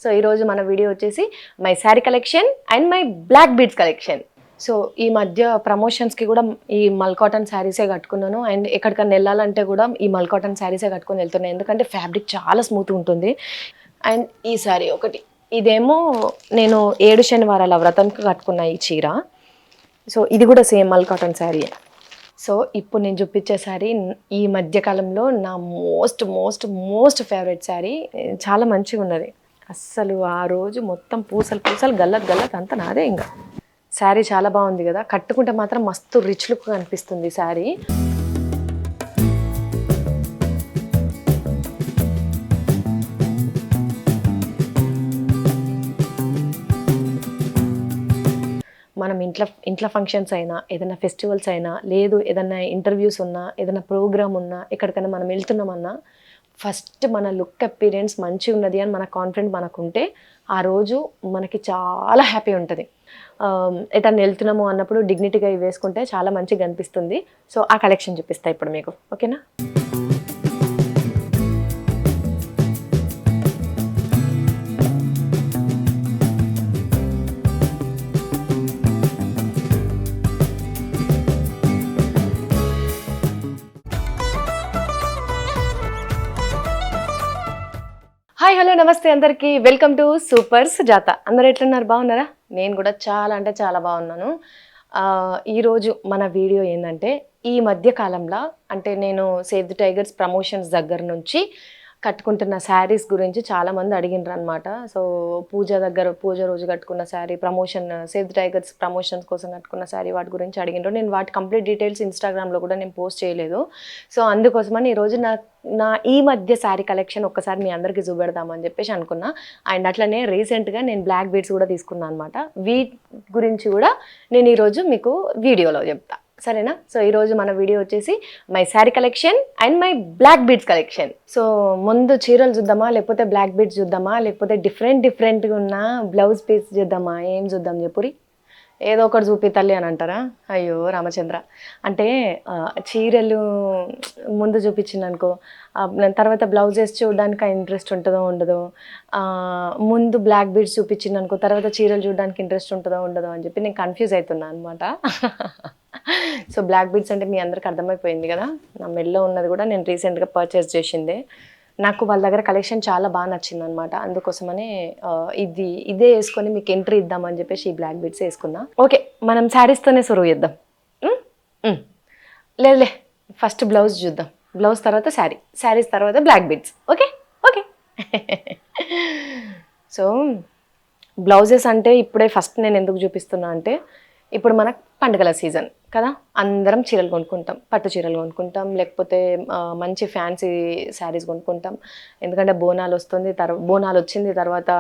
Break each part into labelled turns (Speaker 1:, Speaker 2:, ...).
Speaker 1: So ఈరోజు మన video వచ్చేసి my sari collection and my black beads collection. So ఈ మధ్య ప్రమోషన్స్కి కూడా ఈ మల్ కాటన్ శారీసే కట్టుకున్నాను. అండ్ ఎక్కడికన్నా వెళ్ళాలంటే కూడా ఈ మల్ కాటన్ శారీసే కట్టుకొని వెళ్తున్నాను, ఎందుకంటే ఫ్యాబ్రిక్ చాలా స్మూత్ ఉంటుంది. అండ్ ఈ శారీ ఒకటి, ఇదేమో నేను 7 శనివారాల వ్రతంకి కట్టుకున్న ఈ చీర. సో ఇది కూడా సేమ్ మల్ కాటన్ శారీ. సో ఇప్పుడు నేను చూపించే శారీ ఈ మధ్యకాలంలో నా most most most favourite sari. చాలా మంచిగా ఉన్నది అస్సలు. ఆ రోజు మొత్తం పూసలు పూసలు గల్లత్ గల్లత్ అంతా నాదే. ఇంకా శారీ చాలా బాగుంది కదా, కట్టుకుంటే మాత్రం మస్తు రిచ్ లుక్ అనిపిస్తుంది శారీ. మనం ఇంట్లో ఫంక్షన్స్ అయినా, ఏదైనా ఫెస్టివల్స్ అయినా, లేదు ఏదైనా ఇంటర్వ్యూస్ ఉన్నా, ఏదైనా ప్రోగ్రామ్ ఉన్నా, ఎక్కడికైనా మనం వెళ్తున్నామన్నా ఫస్ట్ మన లుక్ అపీరెన్స్ మంచిగా ఉన్నది అని మన కాన్ఫిడెంట్ మనకు ఉంటే ఆ రోజు మనకి చాలా హ్యాపీ ఉంటుంది. ఎటన్నా వెళ్తున్నాము అన్నప్పుడు డిగ్నిటీగా వేసుకుంటే చాలా మంచిగా అనిపిస్తుంది. సో ఆ కలెక్షన్ చూపిస్తా ఇప్పుడు మీకు, ఓకేనా? హాయ్, హలో, నమస్తే అందరికీ. Welcome to super Sujatha. అందరు ఎట్లున్నారు? బాగున్నారా? నేను కూడా చాలా అంటే చాలా బాగున్నాను. ఈరోజు మన వీడియో ఏంటంటే, ఈ మధ్య కాలంలో అంటే నేను సేవ్ ది టైగర్స్ ప్రమోషన్స్ దగ్గర నుంచి కట్టుకుంటున్న శారీస్ గురించి చాలామంది అడిగినారు అనమాట. సో పూజ రోజు కట్టుకున్న sari, promotion save the tigers promotions కోసం కట్టుకున్న శారీ, వాటి గురించి అడిగినారు. నేను వాటి కంప్లీట్ డీటెయిల్స్ ఇన్స్టాగ్రామ్లో కూడా నేను పోస్ట్ చేయలేదు. సో అందుకోసమని ఈరోజు నా ఈ మధ్య శారీ కలెక్షన్ ఒక్కసారి మీ అందరికీ చూపెడదామని చెప్పేసి అనుకున్నా. అండ్ అట్లనే రీసెంట్గా నేను బ్లాక్ బీడ్స్ కూడా తీసుకున్నాను అనమాట. వీటి గురించి కూడా నేను ఈరోజు మీకు వీడియోలో చెప్తా, సరేనా? సో ఈరోజు మన వీడియో వచ్చేసి my sari collection and my black beads collection. So ముందు చీరలు చూద్దామా, లేకపోతే బ్లాక్ బీడ్స్ చూద్దామా, లేకపోతే డిఫరెంట్గా ఉన్న బ్లౌజ్ పీస్ చూద్దామా? ఏం చూద్దాం చెప్పురి? ఏదో ఒకటి చూపి తల్లి అని అంటారా? అయ్యో రామచంద్ర. అంటే చీరలు ముందు చూపించింది అనుకో, తర్వాత బ్లౌజెస్ చూడడానికి ఇంట్రెస్ట్ ఉంటుందో ఉండదో, ముందు బ్లాక్ బీడ్స్ చూపించింది అనుకో, తర్వాత చీరలు చూడడానికి ఇంట్రెస్ట్ ఉంటుందో ఉండదో అని చెప్పి నేను కన్ఫ్యూజ్ అవుతున్నా అనమాట. సో బ్లాక్ బీడ్స్ అంటే మీ అందరికి అర్థమైపోయింది కదా, నా మెడలో ఉన్నది కూడా నేను రీసెంట్గా పర్చేస్ చేసిందే. నాకు వాళ్ళ దగ్గర కలెక్షన్ చాలా బాగా నచ్చింది అనమాట. అందుకోసమనే ఇదే వేసుకొని మీకు ఎంట్రీ ఇద్దామని చెప్పేసి ఈ బ్లాక్ బీడ్స్ వేసుకున్నా. ఓకే, మనం శారీస్తోనే సురువు చేద్దాం. లేదులే, ఫస్ట్ బ్లౌజ్ చూద్దాం. బ్లౌజ్ తర్వాత శారీస్ తర్వాత black beads. Okay okay. So blouses అంటే ఇప్పుడే ఫస్ట్ నేను ఎందుకు చూపిస్తున్నా అంటే, ఇప్పుడు మనకు పండుగల సీజన్ కదా, అందరం చీరలు కొనుక్కుంటాం, పట్టు చీరలు కొనుక్కుంటాం, లేకపోతే మంచి ఫ్యాన్సీ శారీస్ కొనుక్కుంటాం. ఎందుకంటే బోనాలు వచ్చింది, తర్వాత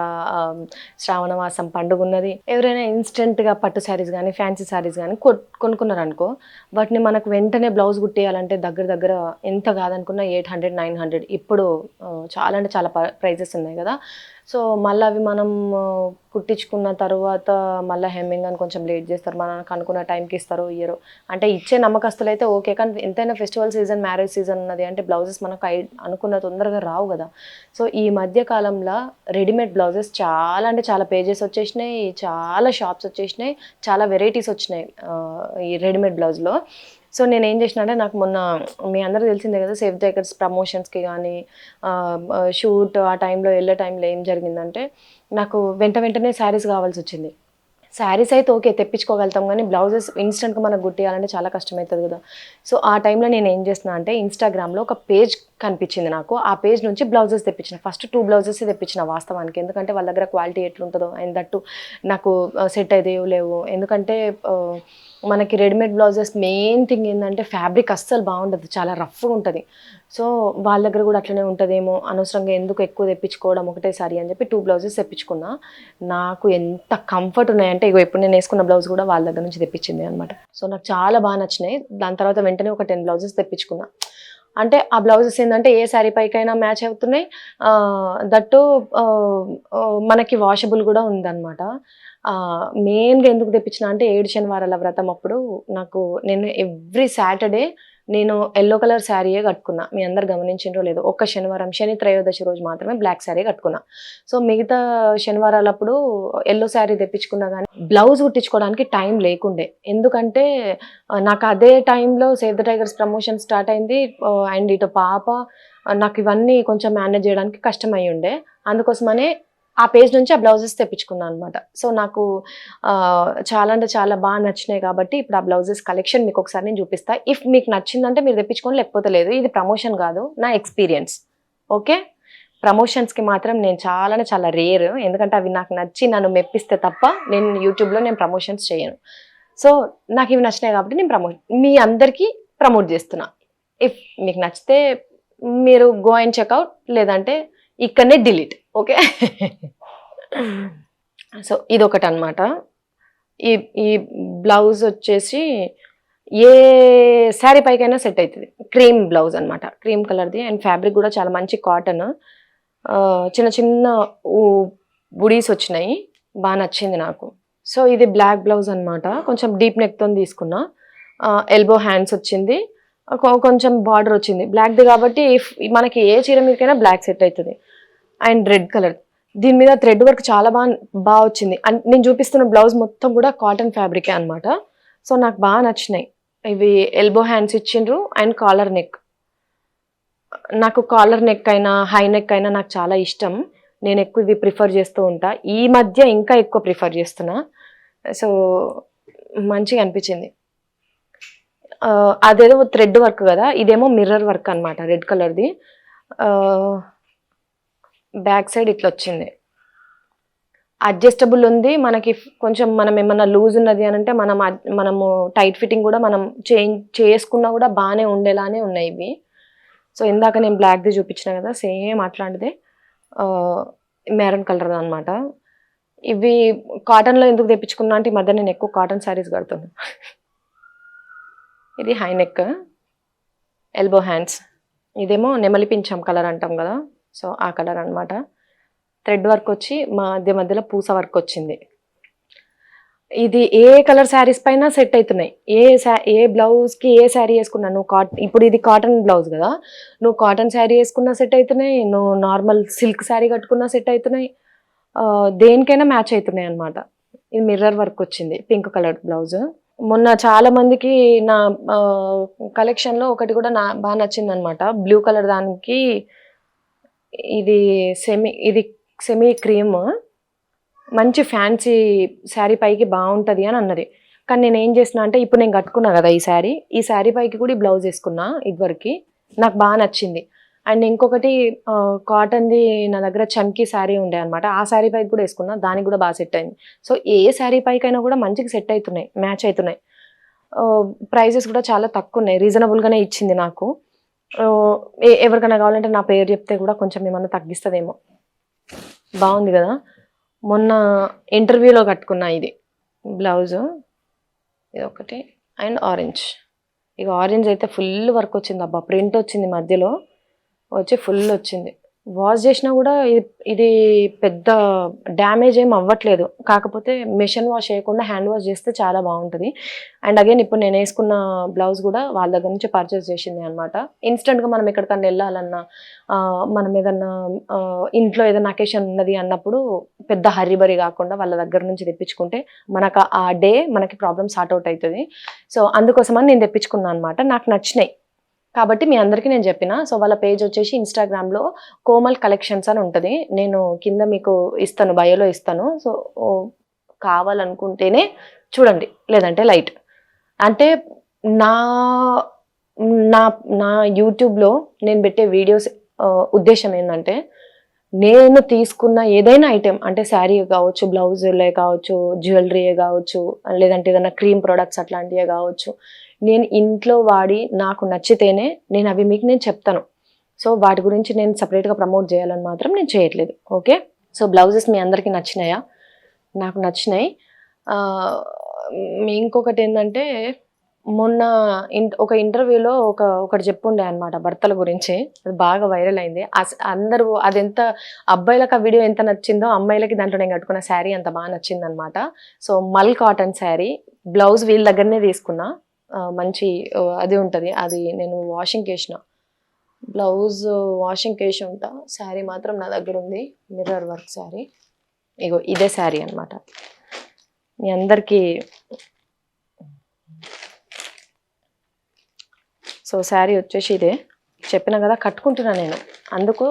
Speaker 1: శ్రావణ మాసం పండుగ ఉన్నది. ఎవరైనా ఇన్స్టెంట్గా పట్టు శారీస్ కానీ ఫ్యాన్సీ శారీస్ కానీ కొనుక్కున్నారనుకో, వాటిని మనకు వెంటనే బ్లౌజ్ కుట్టేయాలంటే దగ్గర ఎంత కాదనుకున్నా 800, 900 ఇప్పుడు చాలా అంటే చాలా ప్రైజెస్ ఉన్నాయి కదా. సో మళ్ళీ అవి మనం కుట్టించుకున్న తర్వాత మళ్ళీ హెమ్మింగ్ అని కొంచెం లేట్ చేస్తారు, మనకు అనుకున్న టైంకి ఇస్తారు ఇయ్యరు. అంటే ఇచ్చే నమ్మకస్తులు అయితే ఓకే, కానీ ఎంతైనా ఫెస్టివల్ సీజన్, మ్యారేజ్ సీజన్ ఉన్నది అంటే బ్లౌజెస్ మనకు అనుకున్న తొందరగా రావు కదా. సో ఈ మధ్య కాలంలో రెడీమేడ్ బ్లౌజెస్ చాలా అంటే చాలా పేజెస్ వచ్చేసినాయి, చాలా షాప్స్ వచ్చేసినాయి, చాలా వెరైటీస్ వచ్చినాయి ఈ రెడీమేడ్ బ్లౌజ్లో. సో నేను ఏం చేసిన అంటే, నాకు మొన్న మీ అందరికీ తెలిసిందే కదా, సేవ్ ది టైగర్స్ ప్రమోషన్స్కి కానీ షూట్ ఆ టైంలో వెళ్ళే టైంలో ఏం జరిగిందంటే, నాకు వెంటనే శారీస్ కావాల్సి వచ్చింది. శారీస్ అయితే ఓకే తెప్పించుకోగలుగుతాం, కానీ బ్లౌజెస్ ఇన్స్టెంట్గా మనకు గుట్టియాలంటే చాలా కష్టమవుతుంది కదా. సో ఆ టైంలో నేను ఏం చేసిన అంటే, ఇన్స్టాగ్రామ్లో ఒక పేజ్ కనిపించింది నాకు. ఆ పేజ్ నుంచి బ్లౌజెస్ తెప్పించిన. ఫస్ట్ 2 బ్లౌజెస్ తెప్పించిన వాస్తవానికి, ఎందుకంటే వాళ్ళ దగ్గర క్వాలిటీ ఎట్లుంటుందో అండ్ దట్టు నాకు సెట్ అయితే లేవు. ఎందుకంటే మనకి రెడీమేడ్ బ్లౌజెస్ మెయిన్ థింగ్ ఏంటంటే ఫ్యాబ్రిక్ అస్సలు బాగుండదు, చాలా రఫ్గా ఉంటుంది. సో వాళ్ళ దగ్గర కూడా అట్లనే ఉంటుందేమో, అనవసరంగా ఎందుకు ఎక్కువ తెప్పించుకోవడం ఒకటేసారి అని చెప్పి 2 బ్లౌజెస్ తెప్పించుకున్నా. నాకు ఎంత కంఫర్ట్ ఉన్నాయంటే, ఇగో ఇప్పుడు నేను వేసుకున్న బ్లౌజ్ కూడా వాళ్ళ దగ్గర నుంచి తెప్పించింది అనమాట. సో నాకు చాలా బాగా నచ్చినాయి. దాని తర్వాత వెంటనే ఒక 10 బ్లౌజెస్ తెప్పించుకున్నా. అంటే ఆ బ్లౌజెస్ ఏంటంటే ఏ శారీ పైకైనా మ్యాచ్ అవుతున్నాయి, దట్టు మనకి వాషబుల్ కూడా ఉందన్నమాట. మెయిన్గా ఎందుకు తెప్పించిన అంటే, 7 శనివారాల వ్రతం అప్పుడు నేను ఎవ్రీ సాటర్డే నేను ఎల్లో కలర్ శారీయే కట్టుకున్నా. మీ అందరు గమనించిండ్రో లేదో. ఒక్క శనివారం, శని త్రయోదశి రోజు మాత్రమే బ్లాక్ శారీ కట్టుకున్నా. సో, మిగతా శనివారాలప్పుడు యెల్లో శారీ తెప్పించుకున్నా గానీ, బ్లౌజ్ కుట్టించుకోవడానికి టైం లేకుండే. ఎందుకంటే నాకు అదే టైంలో save the tigers promotion start అయింది. అండ్ ఇటు పాప, నాకు ఇవన్నీ కొంచెం మేనేజ్ చేయడానికి కష్టమై ఉండే. అందుకోసమనే ఆ పేజ్ నుంచి ఆ బ్లౌజెస్ తెప్పించుకున్నా అనమాట. సో, నాకు చాలా అంటే చాలా బాగా నచ్చినాయి కాబట్టి ఇప్పుడు ఆ బ్లౌజెస్ కలెక్షన్ మీకు ఒకసారి నేను చూపిస్తా. ఇఫ్ మీకు నచ్చిందంటే మీరు తెప్పించుకోండి, లేకపోతే లేదు. ఇది ప్రమోషన్ కాదు, నా ఎక్స్పీరియన్స్. ఓకే, ప్రమోషన్స్కి మాత్రం నేను చాలా రేర్. ఎందుకంటే అవి నాకు నచ్చి నన్ను మెప్పిస్తే తప్ప నేను యూట్యూబ్లో నేను ప్రమోషన్స్ చేయను. సో, నాకు ఇవి నచ్చినాయి కాబట్టి నేను మీ అందరికీ ప్రమోట్ చేస్తున్నా. ఇఫ్ మీకు నచ్చితే మీరు గో అండ్ చెక్అవుట్, లేదంటే ఇక్కడనే డిలీట్. ఓకే. సో, ఇదొకటి అనమాట. ఈ ఈ బ్లౌజ్ వచ్చేసి ఏ శారీ పైకైనా సెట్ అవుతుంది. క్రీమ్ బ్లౌజ్ అనమాట, క్రీమ్ కలర్ది. అండ్ ఫ్యాబ్రిక్ కూడా చాలా మంచి కాటన్. చిన్న చిన్న బుడీస్ వచ్చినాయి, బాగా నచ్చింది నాకు. సో, ఇది బ్లాక్ బ్లౌజ్ అనమాట. కొంచెం డీప్ నెక్తో తీసుకున్నా. ఎల్బో హ్యాండ్స్ వచ్చింది, కొంచెం బార్డర్ వచ్చింది బ్లాక్ది కాబట్టి మనకి ఏ చీర మీదకైనా బ్లాక్ సెట్ అవుతుంది. అండ్ రెడ్ కలర్, దీని మీద థ్రెడ్ వర్క్ చాలా బాగా వచ్చింది. అండ్ నేను చూపిస్తున్న బ్లౌజ్ మొత్తం కూడా కాటన్ ఫ్యాబ్రికే అనమాట. సో, నాకు బాగా నచ్చినాయి. ఇవి ఎల్బో హ్యాండ్స్ ఇచ్చిండ్రు అండ్ కాలర్ నెక్. నాకు కాలర్ నెక్ అయినా హై నెక్ అయినా నాకు చాలా ఇష్టం. నేను ఎక్కువ ఇవి ప్రిఫర్ చేస్తూ ఉంటా. ఈ మధ్య ఇంకా ఎక్కువ ప్రిఫర్ చేస్తున్నా. సో, మంచిగా అనిపించింది. అదేదో థ్రెడ్ వర్క్ కదా, ఇదేమో మిర్రర్ వర్క్ అనమాట, రెడ్ కలర్ది. బ్యాక్ సైడ్ ఇట్లా వచ్చింది, అడ్జస్టబుల్ ఉంది. మనకి కొంచెం మనం ఏమన్నా లూజ్ ఉన్నది అని అంటే మనము టైట్ ఫిట్టింగ్ కూడా మనం చేసుకున్నా కూడా బాగానే ఉండేలానే ఉన్నాయి ఇవి. సో, ఇందాక నేను బ్లాక్ది చూపించిన కదా, సేమ్ అట్లాంటిదే మెరూన్ కలర్ అనమాట. ఇవి కాటన్లో ఎందుకు తెప్పించుకున్నా అంటే ఈ మధ్య నేను ఎక్కువ కాటన్ శారీస్ కడుతున్నాను. ఇది హై నెక్, ఎల్బో హ్యాండ్స్. ఇదేమో నెమలి పింఛం కలర్ అంటాం కదా, సో ఆ కలర్ అనమాట. థ్రెడ్ వర్క్ వచ్చి మధ్యలో పూస వర్క్ వచ్చింది. ఇది ఏ కలర్ శారీస్ పైన సెట్ అవుతున్నాయి. ఏ బ్లౌజ్కి ఏ శారీ వేసుకున్నా నువ్వు ఇప్పుడు ఇది కాటన్ బ్లౌజ్ కదా, నువ్వు కాటన్ శారీ వేసుకున్నా సెట్ అవుతున్నాయి, నువ్వు నార్మల్ సిల్క్ శారీ కట్టుకున్నా సెట్ అవుతున్నాయి, దేనికైనా మ్యాచ్ అవుతున్నాయి అనమాట. ఇది మిర్రర్ వర్క్ వచ్చింది, పింక్ కలర్ బ్లౌజ్. మొన్న చాలా మందికి నా కలెక్షన్లో ఒకటి కూడా బాగా నచ్చింది అనమాట. బ్లూ కలర్ దానికి ఇది సెమీ క్రీమ్, మంచి ఫ్యాన్సీ శారీ పైకి బాగుంటుంది అని అన్నది. కానీ నేను ఏం చేసిన అంటే, ఇప్పుడు నేను కట్టుకున్నా కదా ఈ శారీ పైకి కూడా ఈ బ్లౌజ్ వేసుకున్నా. ఇదివరకు నాకు బాగా నచ్చింది. అండ్ ఇంకొకటి కాటన్ది నా దగ్గర చమ్కీ శారీ ఉండే అనమాట, ఆ శారీ పైకి కూడా వేసుకున్నా, దానికి కూడా బాగా సెట్ అయింది. సో, ఏ శారీ పైకైనా కూడా మంచిగా సెట్ అవుతున్నాయి, మ్యాచ్ అవుతున్నాయి. ప్రైజెస్ కూడా చాలా తక్కువ ఉన్నాయి, రీజనబుల్గానే ఇచ్చింది నాకు. ఎవరికైనా కావాలంటే నా పేరు చెప్తే కూడా కొంచెం ఏమన్నా తగ్గిస్తుందేమో. బాగుంది కదా. మొన్న ఇంటర్వ్యూలో కట్టుకున్నా ఇది బ్లౌజు, ఇది ఒకటి. అండ్ ఆరెంజ్, ఇక ఆరెంజ్ అయితే ఫుల్ వర్క్ వచ్చింది అబ్బా, ప్రింట్ వచ్చింది మధ్యలో వచ్చి ఫుల్ వచ్చింది. వాష్ చేసినా కూడా ఇది పెద్ద డ్యామేజ్ ఏం అవ్వట్లేదు. కాకపోతే మిషన్ వాష్ చేయకుండా హ్యాండ్ వాష్ చేస్తే చాలా బాగుంటుంది. అండ్ అగైన్ ఇప్పుడు నేను వేసుకున్న బ్లౌజ్ కూడా వాళ్ళ దగ్గర నుంచి పర్చేస్ చేసింది అనమాట. ఇన్స్టెంట్గా మనం ఎక్కడికన్నా వెళ్ళాలన్నా, మనం ఏదన్నా ఇంట్లో ఏదైనా అకేషన్ ఉన్నది అన్నప్పుడు పెద్ద హరిబరి కాకుండా వాళ్ళ దగ్గర నుంచి తెప్పించుకుంటే మనకు ఆ డే మనకి ప్రాబ్లమ్ సార్ట్ అవుట్ అవుతుంది. సో, అందుకోసమని నేను తెప్పించుకున్నాను అనమాట. నాకు నచ్చినాయి కాబట్టి మీ అందరికీ నేను చెప్పిన. సో, వాళ్ళ పేజ్ వచ్చేసి ఇన్స్టాగ్రామ్లో కోమల్ కలెక్షన్స్ అని ఉంటుంది. నేను కింద మీకు ఇస్తాను, బయోలో ఇస్తాను. సో, కావాలనుకుంటేనే చూడండి, లేదంటే లైట్. అంటే నా నా నా యూట్యూబ్లో నేను పెట్టే వీడియోస్ ఉద్దేశం ఏంటంటే, నేను తీసుకున్న ఏదైనా ఐటెం, అంటే శారీ కావచ్చు, బ్లౌజులే కావచ్చు, జ్యువెలరీయే కావచ్చు, లేదంటే ఏదైనా క్రీమ్ ప్రొడక్ట్స్ అట్లాంటివే కావచ్చు, నేను ఇంట్లో వాడి నాకు నచ్చితేనే నేను అవి మీకు నేను చెప్తాను. సో, వాటి గురించి నేను సపరేట్గా ప్రమోట్ చేయాలని మాత్రం నేను చేయట్లేదు. ఓకే. సో, బ్లౌజెస్ మీ అందరికీ నచ్చినాయా? నాకు నచ్చినాయి. ఇంకొకటి ఏంటంటే, మొన్న ఒక ఇంటర్వ్యూలో ఒకటి చెప్పుండే అనమాట భర్తల గురించి, అది బాగా వైరల్ అయింది. అందరూ అదెంత అబ్బాయిలకు ఆ వీడియో ఎంత నచ్చిందో అమ్మాయిలకి దాంట్లో నేను కట్టుకున్న శారీ అంత బాగా నచ్చింది అనమాట. సో, మల్ కాటన్ శారీ, బ్లౌజ్ వీళ్ళ దగ్గరనే తీసుకున్నా. మంచి అది ఉంటుంది, అది నేను వాషింగ్కి వేసిన. బ్లౌజ్ వాషింగ్కి వేసి ఉంటా. శారీ మాత్రం నా దగ్గర ఉంది, మిర్రర్ వర్క్ శారీ. ఇగో ఇదే శారీ అనమాట. మీ అందరికీ సో శారీ వచ్చేసి ఇదే. చెప్పిన కదా కట్టుకుంటున్నా నేను, అందుకు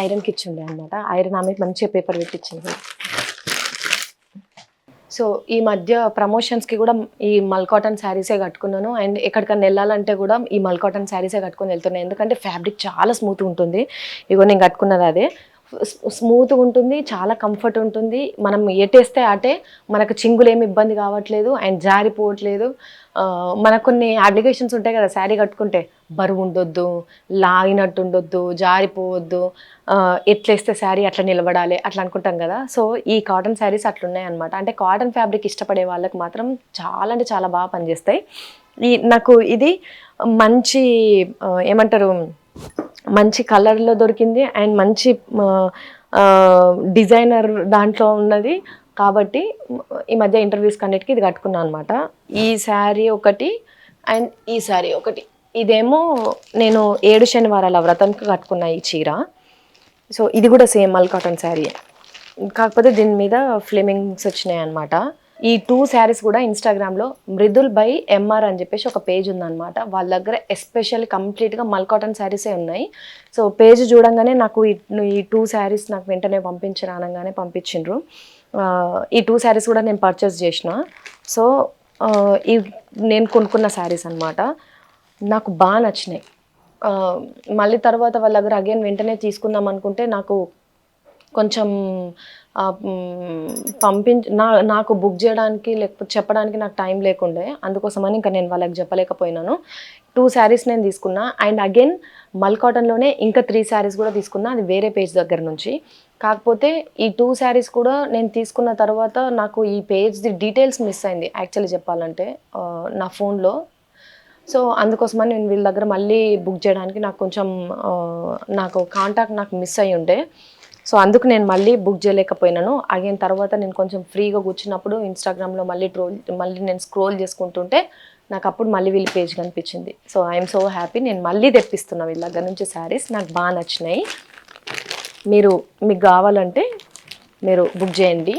Speaker 1: ఐరన్కి ఇచ్చిండే అనమాట. ఐరన్ ఆమె మంచిగా పేపర్ పెట్టించింది. సో ఈ మధ్య ప్రమోషన్స్కి కూడా ఈ మల్ కాటన్ శారీసే కట్టుకున్నాను. అండ్ ఎక్కడికన్నా వెళ్ళాలంటే కూడా ఈ మల్ కాటన్ శారీసే కట్టుకొని వెళ్తున్నాను, ఎందుకంటే ఫ్యాబ్రిక్ చాలా స్మూత్గా ఉంటుంది. ఇగో నేను కట్టుకున్నది అదే, స్మూత్గా ఉంటుంది, చాలా కంఫర్ట్ ఉంటుంది. మనం ఎటేస్తే అటే, మనకు చింగులు ఏమి ఇబ్బంది కావట్లేదు అండ్ జారిపోవట్లేదు. మనకు కొన్ని అప్లికేషన్స్ ఉంటాయి కదా శారీ కట్టుకుంటే, బరువు ఉండొద్దు, లాగినట్టు ఉండొద్దు, జారిపోవద్దు, ఎట్లేస్తే శారీ అట్లా నిలబడాలి అట్లా అనుకుంటాం కదా. సో ఈ కాటన్ శారీస్ అట్లున్నాయి అనమాట. అంటే కాటన్ ఫ్యాబ్రిక్ ఇష్టపడే వాళ్ళకి మాత్రం చాలా అంటే చాలా బాగా పనిచేస్తాయి. నాకు ఇది మంచి ఏమంటారు, మంచి కలర్లో దొరికింది అండ్ మంచి డిజైనర్ దాంట్లో ఉన్నది కాబట్టి ఈ మధ్య ఇంటర్వ్యూస్కి అన్నిటికీ ఇది కట్టుకున్నాను అనమాట. ఈ శారీ ఒకటి అండ్ ఈ శారీ ఒకటి. ఇదేమో నేను 7 శనివారాల వ్రతంకి కట్టుకున్న ఈ చీర. సో ఇది కూడా సేమ్ మల్ కాటన్ శారీ, కాకపోతే దీని మీద ఫ్లేమింగ్స్ వచ్చినాయి అనమాట. ఈ 2 శారీస్ కూడా ఇన్స్టాగ్రామ్లో మృదుల్ బై ఎంఆర్ అని చెప్పేసి ఒక పేజ్ ఉందన్నమాట. వాళ్ళ దగ్గర ఎస్పెషల్లీ కంప్లీట్గా మల్ కాటన్ శారీసే ఉన్నాయి. సో పేజ్ చూడంగానే నాకు ఈ 2 శారీస్ నాకు వెంటనే అనగానే పంపించిండ్రు. ఈ 2 శారీస్ కూడా నేను పర్చేస్ చేసిన. సో ఈ నేను కొనుక్కున్న శారీస్ అనమాట, నాకు బాగా నచ్చినాయి. మళ్ళీ తర్వాత వాళ్ళ దగ్గర అగైన్ వెంటనే తీసుకుందాం అనుకుంటే నాకు కొంచెం నాకు బుక్ చేయడానికి లేకపోతే చెప్పడానికి నాకు టైం లేకుండే, అందుకోసమని ఇంకా నేను వాళ్ళకి చెప్పలేకపోయినాను. 2 శారీస్ నేను తీసుకున్నా అండ్ అగైన్ మల్ కాటన్లోనే ఇంకా 3 శారీస్ కూడా తీసుకున్నా, అది వేరే పేజ్ దగ్గర నుంచి. కాకపోతే ఈ 2 శారీస్ కూడా నేను తీసుకున్న తర్వాత నాకు ఈ పేజ్ది డీటెయిల్స్ మిస్ అయింది యాక్చువల్లీ చెప్పాలంటే నా ఫోన్లో. సో అందుకోసమని నేను వీళ్ళ దగ్గర మళ్ళీ బుక్ చేయడానికి నాకు కొంచెం నాకు కాంటాక్ట్ నాకు మిస్ అయ్యి ఉండే. సో అందుకు నేను మళ్ళీ బుక్ చేయలేకపోయినాను. అగైన్ తర్వాత నేను కొంచెం ఫ్రీగా కూర్చున్నప్పుడు ఇన్స్టాగ్రామ్లో మళ్ళీ నేను స్క్రోల్ చేసుకుంటుంటే నాకు అప్పుడు మళ్ళీ వీళ్ళ పేజ్ కనిపించింది. So I'm so happy. నేను మళ్ళీ తెప్పిస్తున్నా వీళ్ళ దగ్గర నుంచి శారీస్, నాకు బాగా నచ్చినాయి. మీకు కావాలంటే మీరు బుక్ చేయండి.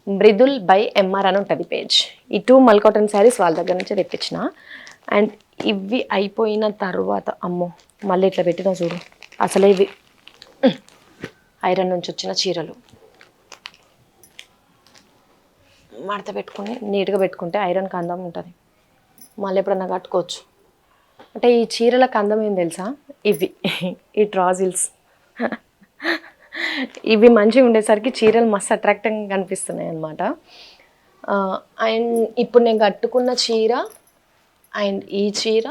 Speaker 1: మృదుల్ బై ఎంఆర్ అని ఉంటుంది పేజ్. ఈ 2 మల్ కాటన్ శారీస్ వాళ్ళ దగ్గర నుంచి తెప్పించిన. అండ్ ఇవి అయిపోయిన తర్వాత అమ్మో మళ్ళీ ఇట్లా పెట్టినా చూడు, అసలే ఇవి ఐరన్ నుంచి వచ్చిన చీరలు. మడత పెట్టుకుని నీట్గా పెట్టుకుంటే ఐరన్కి అందం ఉంటుంది, మళ్ళీ ఎప్పుడన్నా కట్టుకోవచ్చు. అంటే ఈ చీరలకు అందం ఏం తెలుసా, ఈ ట్రాజిల్స్ ఇవి మంచిగా ఉండేసరికి చీరలు మస్తు అట్రాక్టివ్గా కనిపిస్తున్నాయి అన్నమాట. అండ్ ఇప్పుడు నేను కట్టుకున్న చీర అండ్ ఈ చీర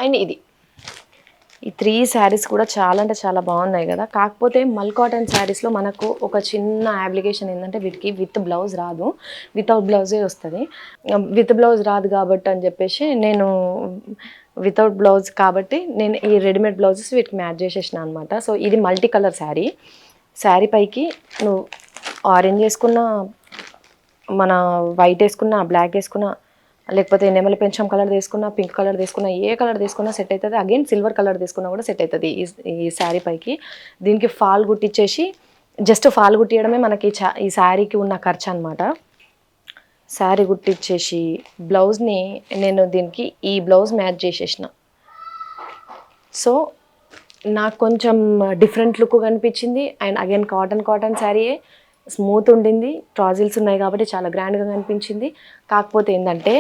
Speaker 1: అండ్ ఈ 3 శారీస్ కూడా చాలా అంటే చాలా బాగున్నాయి కదా. కాకపోతే మల్ కాటన్ శారీస్లో మనకు ఒక చిన్న అప్లికేషన్ ఏంటంటే వీటికి విత్ బ్లౌజ్ రాదు, వితౌట్ బ్లౌజే వస్తుంది. విత్ బ్లౌజ్ రాదు కాబట్టి అని చెప్పేసి నేను వితౌట్ బ్లౌజ్ కాబట్టి నేను ఈ రెడీమేడ్ బ్లౌజెస్ వీటికి మ్యాచ్ చేసేసిన అనమాట. సో ఇది మల్టీ కలర్ శారీ పైకి నువ్వు ఆరెంజ్ వేసుకున్నా, మన వైట్ వేసుకున్నా, బ్లాక్ వేసుకున్నా, లేకపోతే నెమలి పెంచం కలర్ తీసుకున్నా, పింక్ కలర్ తీసుకున్నా, ఏ కలర్ తీసుకున్నా సెట్ అవుతుంది. అగైన్ సిల్వర్ కలర్ తీసుకున్నా కూడా సెట్ అవుతుంది ఈ శారీ పైకి. దీనికి ఫాల్ కుట్టించేసి జస్ట్ ఫాల్ కుట్టియడమే మనకి ఈ శారీకి ఉన్న ఖర్చు అనమాట. శారీ కుట్టించేసి బ్లౌజ్ని నేను దీనికి ఈ బ్లౌజ్ మ్యాచ్ చేసేసిన. సో నాకు కొంచెం డిఫరెంట్ లుక్ కనిపించింది. అండ్ అగైన్ కాటన్ శారీయే, స్మూత్ ఉండింది, ట్రాజిల్స్ ఉన్నాయి కాబట్టి చాలా గ్రాండ్గా కనిపించింది. కాకపోతే ఏంటంటే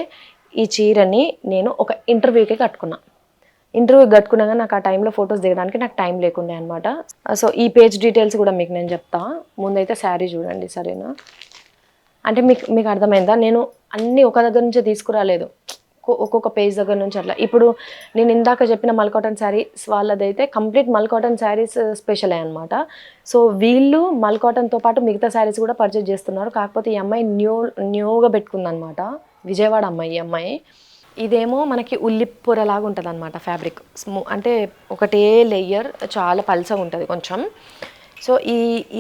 Speaker 1: ఈ చీరని నేను ఒక ఇంటర్వ్యూకి కట్టుకున్నాక నాకు ఆ టైంలో ఫొటోస్ దిగడానికి నాకు టైం లేకుండే అనమాట. సో ఈ పేజ్ డీటెయిల్స్ కూడా మీకు నేను చెప్తా. ముందైతే శారీ చూడండి సరేనా. అంటే మీకు అర్థమైందా, నేను అన్నీ ఒక దగ్గర నుంచే తీసుకురాలేదు, ఒక్కొక్క పేజ్ దగ్గర నుంచి అట్లా. ఇప్పుడు నేను ఇందాక చెప్పిన మల్ కాటన్ శారీస్ వాళ్ళదైతే కంప్లీట్ మల్ కాటన్ శారీస్ స్పెషల్ అనమాట. సో వీళ్ళు మల్ కాటన్తో పాటు మిగతా శారీస్ కూడా పర్చేజ్ చేస్తున్నారు. కాకపోతే ఈ అమ్మాయి న్యూగా పెట్టుకుందనమాట, విజయవాడ అమ్మాయి. ఈ అమ్మాయి ఇదేమో మనకి ఉల్లిపొరలాగా ఉంటుంది అనమాట ఫ్యాబ్రిక్, అంటే ఒకటే లేయర్, చాలా పల్చగా ఉంటుంది కొంచెం. సో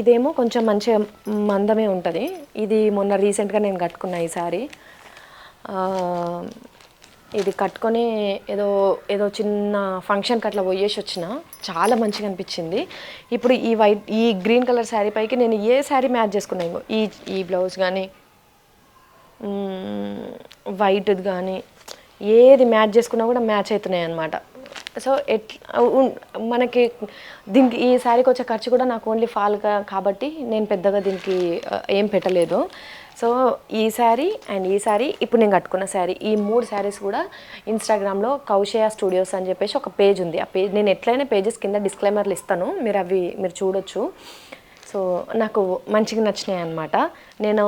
Speaker 1: ఇదేమో కొంచెం మంచిగా మందమే ఉంటుంది. ఇది మొన్న రీసెంట్గా నేను కట్టుకున్నా ఈ శారీ. ఇది కట్టుకొని ఏదో ఏదో చిన్న ఫంక్షన్కి అట్లా పోయేసి వచ్చిన, చాలా మంచిగా అనిపించింది. ఇప్పుడు ఈ గ్రీన్ కలర్ శారీ పైకి నేను ఏ శారీ మ్యాచ్ చేసుకున్నాను, ఈ బ్లౌజ్ కానీ వైట్ది కానీ ఏది మ్యాచ్ చేసుకున్నా కూడా మ్యాచ్ అవుతున్నాయి అన్నమాట. సో మనకి దీనికి ఈ శారీకి వచ్చే ఖర్చు కూడా నాకు ఓన్లీ ఫాల్గా కాబట్టి నేను పెద్దగా దీనికి ఏం పెట్టలేదు. సో ఈ శారీ అండ్ ఈ శారీ ఇప్పుడు నేను కట్టుకున్న శారీ, ఈ 3 శారీస్ కూడా ఇన్స్టాగ్రామ్లో కౌశయ స్టూడియోస్ అని చెప్పేసి ఒక పేజ్ ఉంది. ఆ పేజ్ నేను ఎట్లయినా పేజెస్ కింద డిస్క్లైమర్లు ఇస్తాను, మీరు చూడొచ్చు. సో నాకు మంచిగా నచ్చినాయి అనమాట. నేను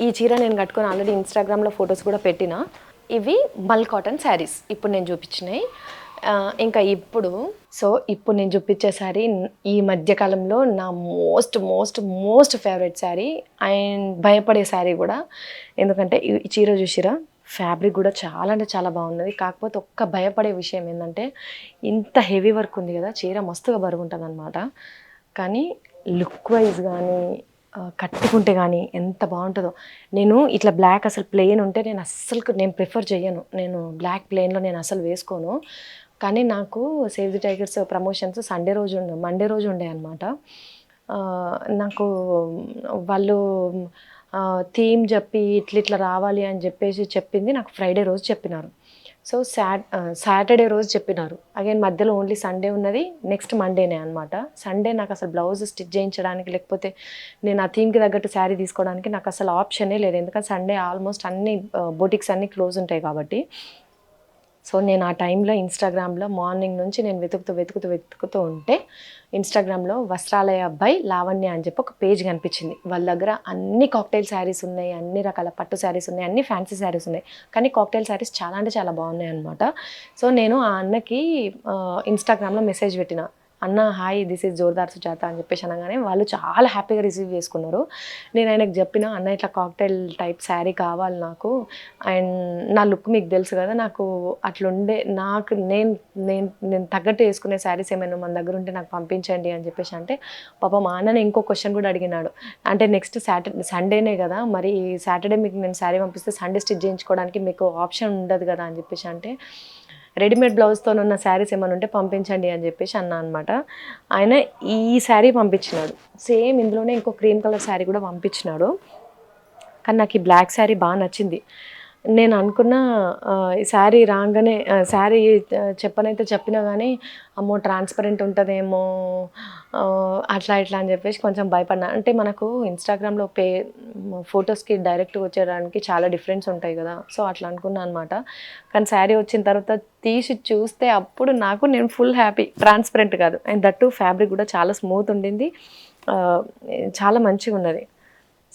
Speaker 1: ఈ చీర నేను కట్టుకొని ఆల్రెడీ ఇన్స్టాగ్రామ్లో ఫొటోస్ కూడా పెట్టిన. ఇవి మల్ కాటన్ శారీస్ ఇప్పుడు నేను చూపించినాయి. ఇంకా ఇప్పుడు నేను చూపించే శారీ ఈ మధ్యకాలంలో నా most most most favourite sari and భయపడే శారీ కూడా. ఎందుకంటే ఈ చీర చూసిరా, ఫ్యాబ్రిక్ కూడా చాలా అంటే చాలా బాగున్నది. కాకపోతే ఒక్క భయపడే విషయం ఏంటంటే ఇంత హెవీ వర్క్ ఉంది కదా, చీర మస్తుగా బరువు ఉంటుంది అనమాట. కానీ లుక్ వైజ్ కానీ కట్టుకుంటే కానీ ఎంత బాగుంటుందో. నేను ఇట్లా బ్లాక్ అసలు ప్లెయిన్ ఉంటే నేను ప్రిఫర్ చేయను, నేను బ్లాక్ ప్లెయిన్లో నేను అసలు వేసుకోను. కానీ నాకు save the tigers promotions Monday రోజు ఉండే అనమాట. నాకు వాళ్ళు థీమ్ చెప్పి ఇట్లా రావాలి అని చెప్పేసి చెప్పింది నాకు ఫ్రైడే రోజు చెప్పినారు. సో సాటర్డే రోజు చెప్పినారు. అగైన్ మధ్యలో ఓన్లీ సండే ఉన్నది, నెక్స్ట్ మండేనే అనమాట. సండే నాకు అసలు బ్లౌజ్ స్టిచ్ చేయించడానికి లేకపోతే నేను ఆ థీమ్కి తగ్గట్టు శారీ తీసుకోవడానికి నాకు అసలు ఆప్షనే లేదు. ఎందుకంటే సండే ఆల్మోస్ట్ అన్ని బొటిక్స్ అన్నీ క్లోజ్ ఉంటాయి కాబట్టి. సో నేను ఆ టైంలో ఇన్స్టాగ్రామ్లో మార్నింగ్ నుంచి నేను వెతుకుతూ ఉంటే ఇన్స్టాగ్రామ్లో వస్త్రాలయ బై లావణ్య అని చెప్పి ఒక పేజ్ కనిపించింది. వాళ్ళ దగ్గర అన్ని కాక్టైల్ శారీస్ ఉన్నాయి, అన్ని రకాల పట్టు శారీస్ ఉన్నాయి, అన్ని ఫ్యాన్సీ శారీస్ ఉన్నాయి. కానీ కాక్టైల్ శారీస్ చాలా అంటే చాలా బాగున్నాయి అనమాట. సో నేను ఆ అన్నకి ఇన్స్టాగ్రామ్లో మెసేజ్ పెట్టిన, అన్న hi this is Jordar Sujatha అని చెప్పేసి అనగానే వాళ్ళు చాలా హ్యాపీగా రిసీవ్ చేసుకున్నారు. నేను ఆయనకు చెప్పిన, అన్న ఇట్లా కాక్టైల్ టైప్ శారీ కావాలి నాకు, అండ్ నా లుక్ మీకు తెలుసు కదా, నాకు అట్లుండే నేను తగ్గట్టు వేసుకునే శారీస్ ఏమైనా మన దగ్గర ఉంటే నాకు పంపించండి అని చెప్పేసి అంటే, పాపం మా అన్నని ఇంకో క్వశ్చన్ కూడా అడిగినాడు. అంటే నెక్స్ట్ సండేనే కదా, మరి సాటర్డే మీకు నేను శారీ పంపిస్తే సండే స్టిచ్ చేయించుకోవడానికి మీకు ఆప్షన్ ఉండదు కదా అని చెప్పేసి అంటే, రెడీమేడ్ బ్లౌజ్తో ఉన్న శారీస్ ఏమైనా ఉంటే పంపించండి అని చెప్పేసి అన్నా అనమాట. ఆయన ఈ శారీ పంపించినాడు, సేమ్ ఇందులోనే ఇంకో క్రీమ్ కలర్ శారీ కూడా పంపించినాడు. కానీ నాకు ఈ బ్లాక్ శారీ బాగా నచ్చింది. నేను అనుకున్న ఈ శారీ రాగానే శారీ చెప్పినా కానీ అమ్మో ట్రాన్స్పరెంట్ ఉంటుందేమో అట్లా ఇట్లా అని చెప్పేసి కొంచెం భయపడినా. అంటే మనకు ఇన్స్టాగ్రామ్లో ఫొటోస్కి డైరెక్ట్ వచ్చేయడానికి చాలా డిఫరెన్స్ ఉంటాయి కదా, సో అట్లా అనుకున్నాను అనమాట. కానీ శారీ వచ్చిన తర్వాత తీసి చూస్తే అప్పుడు నేను ఫుల్ హ్యాపీ. ట్రాన్స్పరెంట్ కాదు, అండ్ దట్టు ఫ్యాబ్రిక్ కూడా చాలా స్మూత్ ఉండింది, చాలా మంచిగా ఉన్నది.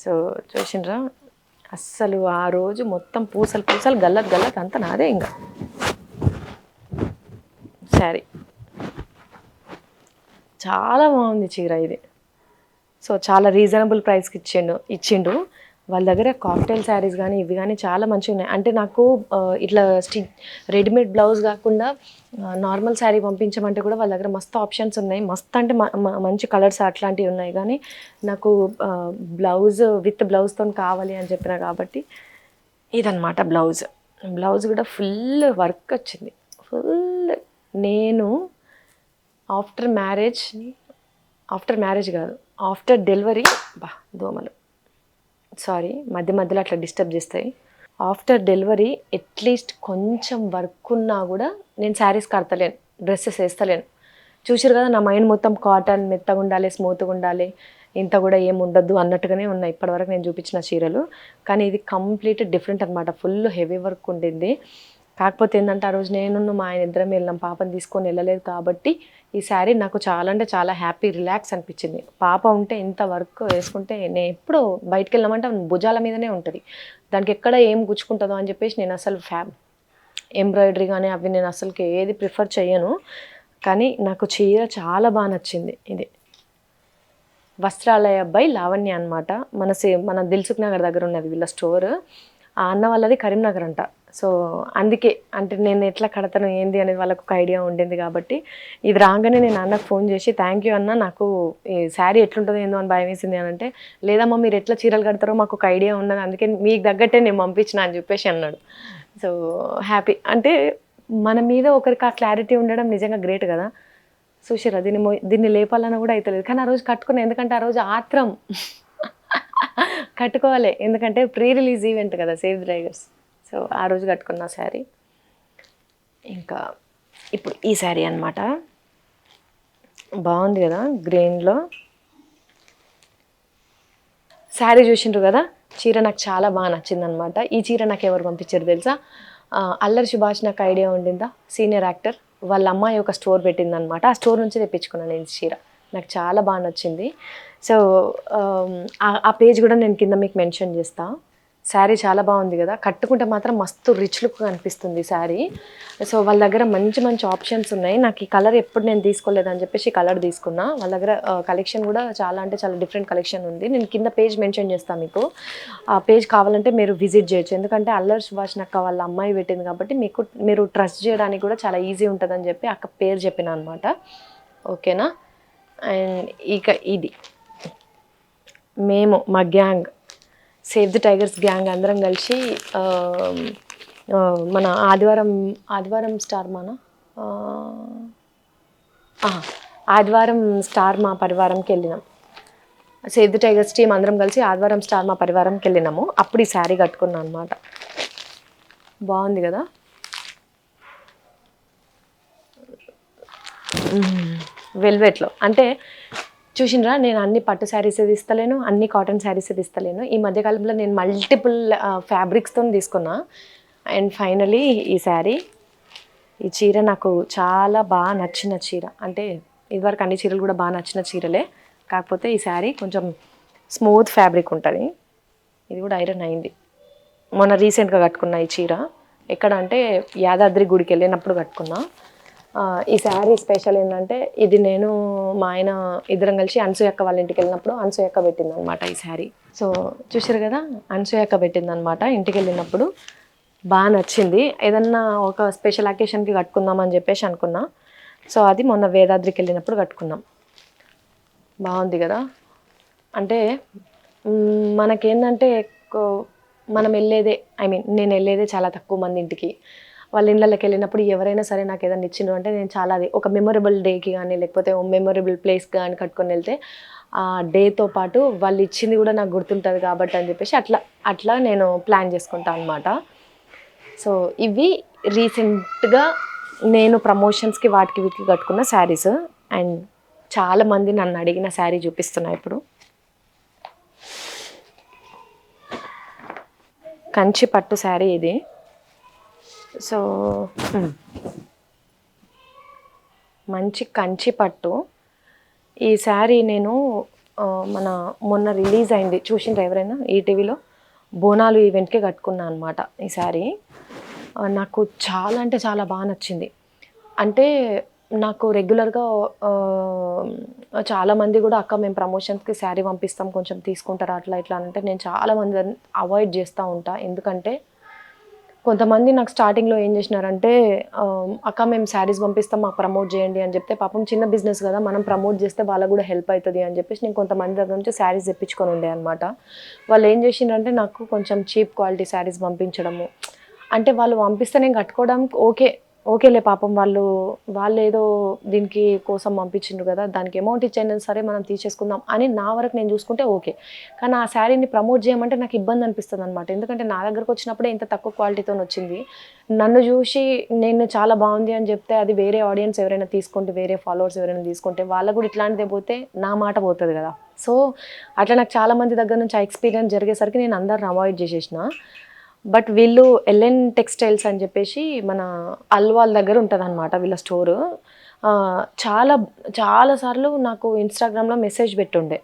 Speaker 1: సో చూసిండ్రా, అస్సలు ఆ రోజు మొత్తం పూసలు గల్లత్ అంతా నాదే. ఇంకా శారీ చాలా బాగుంది చీర ఇది. సో చాలా రీజనబుల్ ప్రైస్కి ఇచ్చిండు. వాళ్ళ దగ్గర కాక్టైల్ శారీస్ కానీ ఇవి కానీ చాలా మంచిగా ఉన్నాయి. అంటే నాకు ఇట్లా రెడీమేడ్ బ్లౌజ్ కాకుండా నార్మల్ శారీ పంపించమంటే కూడా వాళ్ళ దగ్గర మస్తు ఆప్షన్స్ ఉన్నాయి. మస్తు అంటే మంచి కలర్స్ అట్లాంటివి ఉన్నాయి. కానీ నాకు విత్ బ్లౌజ్తో కావాలి అని చెప్పిన కాబట్టి ఇదన్నమాట బ్లౌజ్ కూడా ఫుల్ వర్క్ వచ్చింది. నేను ఆఫ్టర్ మ్యారేజ్ కాదు, ఆఫ్టర్ డెలివరీ దోమలు సారీ మధ్యలో అట్లా డిస్టర్బ్ చేస్తాయి. ఆఫ్టర్ డెలివరీ అట్లీస్ట్ కొంచెం వర్క్ ఉన్నా కూడా నేను శారీస్ కడతలేను, డ్రెస్సెస్ వేస్తలేను. చూసారు కదా, నా మైండ్ మొత్తం కాటన్, మెత్తగా ఉండాలి, స్మూత్గా ఉండాలి, ఇంత కూడా ఏమి ఉండద్దు అన్నట్టుగానే ఉన్నాయి ఇప్పటివరకు నేను చూపించిన చీరలు. కానీ ఇది కంప్లీట్ డిఫరెంట్ అనమాట, ఫుల్ హెవీ వర్క్ ఉండింది. కాకపోతే ఏంటంటే ఆ రోజు నేను మా ఆయన ఇద్దరం వెళ్ళాం, పాపని తీసుకొని వెళ్ళలేదు కాబట్టి ఈ శారీ నాకు చాలా అంటే చాలా హ్యాపీ, రిలాక్స్ అనిపించింది. పాప ఉంటే ఇంత వర్క్ వేసుకుంటే నేను ఎప్పుడు బయటకు వెళ్ళామంటే భుజాల మీదనే ఉంటుంది, దానికి ఎక్కడ ఏం గుచ్చుకుంటుందో అని చెప్పేసి నేను అసలు ఎంబ్రాయిడరీ కానీ అవి నేను అసలుకి ఏది ప్రిఫర్ చేయను. కానీ నాకు చీర చాలా బాగా నచ్చింది. ఇది వస్త్రాలయ బై లావణ్య అనమాట. మన దిల్సుఖ్ నగర్ దగ్గర ఉన్నది వీళ్ళ స్టోర్. ఆ అన్న వాళ్ళది కరీంనగర్ అంట. సో అందుకే అంటే నేను ఎట్లా కడతాను ఏంది అనేది వాళ్ళకు ఒక ఐడియా ఉండింది కాబట్టి ఇది రాగానే నేను అన్నకు ఫోన్ చేసి థ్యాంక్ యూ అన్న, నాకు ఈ శారీ ఎట్లుంటుందో ఏందో అని భయం వేసింది అని అంటే, లేదమ్మా మీరు ఎట్లా చీరలు కడతారో మాకు ఒక ఐడియా ఉన్నది, అందుకే మీకు తగ్గట్టే నేను పంపించిన అని చెప్పేసి అన్నాడు. So happy. అంటే మన మీద ఒకరికి ఆ క్లారిటీ ఉండడం నిజంగా గ్రేట్ కదా. చూసిరా దీన్ని లేపాలన్నా కూడా అవుతలేదు, కానీ ఆ రోజు కట్టుకున్నా. ఎందుకంటే ఆ రోజు ఆత్రం కట్టుకోవాలి, ఎందుకంటే ప్రీ రిలీజ్ ఈవెంట్ కదా సేవ్ ది టైగర్స్. సో ఆ రోజు కట్టుకున్న శారీ. ఇంకా ఇప్పుడు ఈ శారీ అనమాట, బాగుంది కదా గ్రీన్లో. శారీ చూసిండ్రు కదా, చీర నాకు చాలా బాగా నచ్చింది అనమాట. ఈ చీర నాకు ఎవరు పంపించారు తెలుసా? అల్లరి సుభాష్ నాకు ఐడియా ఉండిందా, సీనియర్ యాక్టర్, వాళ్ళ అమ్మాయి ఒక స్టోర్ పెట్టిందనమాట. ఆ స్టోర్ నుంచి తెప్పించుకున్నాను నేను చీర. నాకు చాలా బాగా నచ్చింది. సో ఆ పేజ్ కూడా నేను కింద మీకు మెన్షన్ చేస్తాను. శారీ చాలా బాగుంది కదా, కట్టుకుంటే మాత్రం మస్తు రిచ్ లుక్ అనిపిస్తుంది శారీ. సో వాళ్ళ దగ్గర మంచి మంచి ఆప్షన్స్ ఉన్నాయి. నాకు ఈ కలర్ ఎప్పుడు నేను తీసుకోలేదని చెప్పేసి ఈ కలర్ తీసుకున్నా. వాళ్ళ దగ్గర కలెక్షన్ కూడా చాలా అంటే చాలా డిఫరెంట్ కలెక్షన్ ఉంది. నేను కింద పేజ్ మెన్షన్ చేస్తాను మీకు, ఆ పేజ్ కావాలంటే మీరు విజిట్ చేయొచ్చు. ఎందుకంటే అల్లరి సుభాష్ నక్క వాళ్ళ అమ్మాయి పెట్టింది కాబట్టి మీరు ట్రస్ట్ చేయడానికి కూడా చాలా ఈజీ ఉంటుందని చెప్పి అక్క పేరు చెప్పిన అనమాట. ఓకేనా. అండ్ ఇక ఇది మేము మా gang, save the tigers gang అందరం కలిసి మన ఆదివారం స్టార్ ఆదివారం స్టార్ మా పరివారంకి వెళ్ళినాం. సేవ్ ది టైగర్స్ టీం అందరం కలిసి ఆదివారం స్టార్ మా పరివారంకి వెళ్ళినాము. అప్పుడు ఈ శారీ కట్టుకున్నాను అనమాట. బాగుంది కదా. వెల్వెట్లో అంటే చూసినరా, నేను అన్ని పట్టు శారీస్ తీస్తలేను, అన్ని కాటన్ శారీస్ తీస్తలేను. ఈ మధ్యకాలంలో నేను మల్టిపుల్ ఫ్యాబ్రిక్స్తో తీసుకున్నా. అండ్ ఫైనలీ ఈ శారీ, ఈ చీర నాకు చాలా బాగా నచ్చిన చీర. అంటే ఇదివరకు అన్ని చీరలు కూడా బాగా నచ్చిన చీరలే, కాకపోతే ఈ శారీ కొంచెం స్మూత్ ఫ్యాబ్రిక్ ఉంటుంది. ఇది కూడా ఐరన్ అయింది. మొన్న రీసెంట్గా కట్టుకున్నా ఈ చీర. ఎక్కడ అంటే యాదాద్రి గుడికి వెళ్ళినప్పుడు కట్టుకున్నా. ఈ శారీ స్పెషల్ ఏంటంటే, ఇది నేను మా ఆయన ఇద్దరం కలిసి అనసూయక్క వాళ్ళ ఇంటికి వెళ్ళినప్పుడు అనసూయక్క పెట్టిందనమాట ఈ శారీ. సో చూసారు కదా, అనసూయక్క పెట్టిందనమాట. ఇంటికి వెళ్ళినప్పుడు బాగా నచ్చింది. ఏదన్నా ఒక స్పెషల్ అకేషన్కి కట్టుకుందామని చెప్పేసి అనుకున్నా. సో అది మొన్న వేదాద్రికి వెళ్ళినప్పుడు కట్టుకున్నాం. బాగుంది కదా. అంటే మనకేంటంటే మనం వెళ్ళేదే, నేను వెళ్ళేదే చాలా తక్కువ మంది ఇంటికి. వాళ్ళ ఇళ్ళకి వెళ్ళినప్పుడు ఎవరైనా సరే నాకు ఏదైనా ఇచ్చిండ్రు అంటే నేను చాలా అది ఒక మెమొరబుల్ డేకి కానీ లేకపోతే మెమొరబుల్ ప్లేస్కి కానీ కట్టుకొని వెళ్తే ఆ డేతో పాటు వాళ్ళు ఇచ్చింది కూడా నాకు గుర్తుంటుంది కాబట్టి అని చెప్పేసి అట్లా నేను ప్లాన్ చేసుకుంటాను అనమాట. సో ఇవి రీసెంట్గా నేను ప్రమోషన్స్కి వీటికి కట్టుకున్న శారీస్. అండ్ చాలామంది నన్ను అడిగిన శారీ చూపిస్తున్నా ఇప్పుడు. కంచి పట్టు శారీ ఇది. సో మంచి కంచి పట్టు. ఈ శారీ నేను మొన్న రిలీజ్ అయింది, చూసిండ్రా ఎవరైనా ఈటీవీలో, బోనాలు ఈవెంట్కి కట్టుకున్నాను అనమాట ఈ శారీ. నాకు చాలా అంటే చాలా బాగా నచ్చింది. అంటే నాకు రెగ్యులర్గా చాలామంది కూడా అక్క మేము ప్రమోషన్స్కి శారీ పంపిస్తాం కొంచెం తీసుకుంటారా అట్లా ఇట్లా అంటే నేను చాలామంది అవాయిడ్ చేస్తూ ఉంటా. ఎందుకంటే కొంతమంది నాకు స్టార్టింగ్లో ఏం చేసినారంటే, అక్క మేము శారీస్ పంపిస్తాం మాకు ప్రమోట్ చేయండి అని చెప్తే, పాపం చిన్న బిజినెస్ కదా మనం ప్రమోట్ చేస్తే వాళ్ళకు కూడా హెల్ప్ అవుతుంది అని చెప్పేసి నేను కొంతమంది దగ్గర నుంచి శారీస్ తెప్పించుకొని ఉండే అనమాట. వాళ్ళు ఏం చేసిండ్రంటే నాకు కొంచెం చీప్ క్వాలిటీ శారీస్ పంపించడము. అంటే వాళ్ళు పంపిస్తే నేను కట్టుకోవడానికి ఓకేలే పాపం వాళ్ళు ఏదో దీనికి కోసం పంపించిండ్రు కదా, దానికి అమౌంట్ ఇచ్చేయండి సరే మనం తీసేసుకుందాం అని నా వరకు నేను చూసుకుంటే ఓకే. కానీ ఆ శారీని ప్రమోట్ చేయమంటే నాకు ఇబ్బంది అనిపిస్తుంది అనమాట. ఎందుకంటే నా దగ్గరకు వచ్చినప్పుడే ఇంత తక్కువ క్వాలిటీతో వచ్చింది. నన్ను చూసి నేను చాలా బాగుంది అని చెప్తే అది వేరే ఆడియన్స్ ఎవరైనా తీసుకుంటే, వేరే ఫాలోవర్స్ ఎవరైనా తీసుకుంటే వాళ్ళకు కూడా ఇట్లాంటిదే పోతే నా మాట పోతుంది కదా. సో అట్లా నాకు చాలామంది దగ్గర నుంచి ఆ ఎక్స్పీరియన్స్ జరిగేసరికి నేను అందరిని అవాయిడ్ చేసేసిన. బట్ వీళ్ళు ఎల్ఎన్ టెక్స్టైల్స్ అని చెప్పేసి మన అల్వాల్ దగ్గర ఉంటుంది అనమాట వీళ్ళ స్టోరు. చాలాసార్లు నాకు ఇన్స్టాగ్రామ్లో మెసేజ్ పెట్టుండే.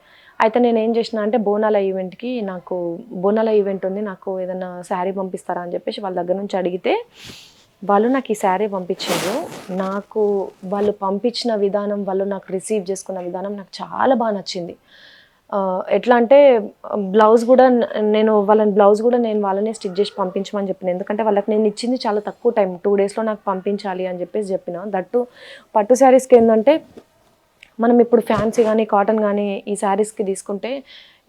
Speaker 1: అయితే నేను ఏం చేసిన అంటే బోనాల ఈవెంట్ ఉంది, నాకు ఏదైనా శారీ పంపిస్తారా అని చెప్పేసి వాళ్ళ దగ్గర నుంచి అడిగితే వాళ్ళు నాకు ఈ శారీ పంపించారు. నాకు వాళ్ళు పంపించిన విధానం, వాళ్ళు నాకు రిసీవ్ చేసుకున్న విధానం నాకు చాలా బాగా నచ్చింది. ఎట్లా అంటే బ్లౌజ్ కూడా నేను వాళ్ళనే స్టిచ్ చేసి పంపించమని చెప్పిన. ఎందుకంటే వాళ్ళకి నేను ఇచ్చింది చాలా తక్కువ టైం, 2 డేస్లో నాకు పంపించాలి అని చెప్పిన. దట్టు పట్టు శారీస్కి ఏంటంటే మనం ఇప్పుడు ఫ్యాన్సీ కానీ కాటన్ కానీ ఈ శారీస్కి తీసుకుంటే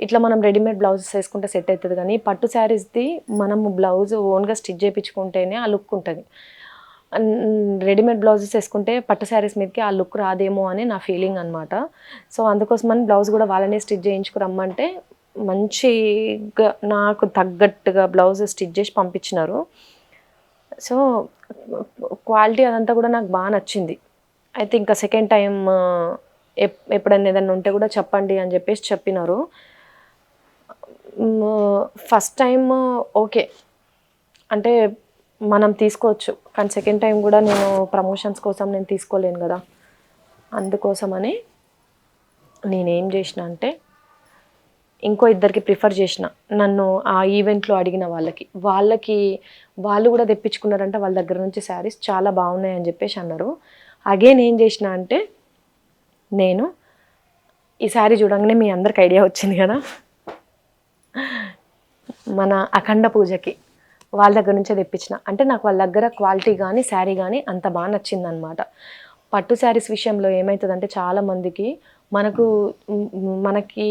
Speaker 1: ఇట్లా మనం రెడీమేడ్ బ్లౌజెస్ వేసుకుంటే సెట్ అవుతుంది, కానీ పట్టు శారీస్ది మనము బ్లౌజ్ ఓన్గా స్టిచ్ చేయించుకుంటేనే ఆ లుక్ ఉంటుంది. రెడీమేడ్ బ్లౌజెస్ వేసుకుంటే పట్టు శారీస్ మీదకి ఆ లుక్ రాదేమో అని నా ఫీలింగ్ అనమాట. సో అందుకోసమని బ్లౌజ్ కూడా వాళ్ళనే స్టిచ్ చేయించుకురమ్మంటే మంచిగా నాకు తగ్గట్టుగా బ్లౌజ్ స్టిచ్ చేసి పంపించినారు. సో క్వాలిటీ అదంతా కూడా నాకు బాగా నచ్చింది. అయితే ఇంకా సెకండ్ టైం ఎప్పుడైనా ఏదైనా ఉంటే కూడా చెప్పండి అని చెప్పినారు. ఫస్ట్ టైం ఓకే అంటే మనం తీసుకోవచ్చు, కానీ సెకండ్ టైం కూడా నేను ప్రమోషన్స్ కోసం నేను తీసుకోలేను కదా. అందుకోసమని నేనేం చేసిన అంటే ఇంకో ఇద్దరికి ప్రిఫర్ చేసిన. నన్ను ఆ ఈవెంట్లో అడిగిన వాళ్ళు కూడా తెప్పించుకున్నారంట వాళ్ళ దగ్గర నుంచి శారీస్ చాలా బాగున్నాయి అని చెప్పేసి అన్నారు. అగైన్ ఏం చేసిన అంటే నేను ఈ శారీ చూడంగానే మీ అందరికి ఐడియా వచ్చింది కదా, మన అఖండ పూజకి వాళ్ళ దగ్గర నుంచే తెప్పించిన. అంటే నాకు వాళ్ళ దగ్గర క్వాలిటీ కానీ శారీ కానీ అంత బాగా నచ్చిందనమాట. పట్టు శారీస్ విషయంలో ఏమవుతుందంటే చాలామందికి మనకి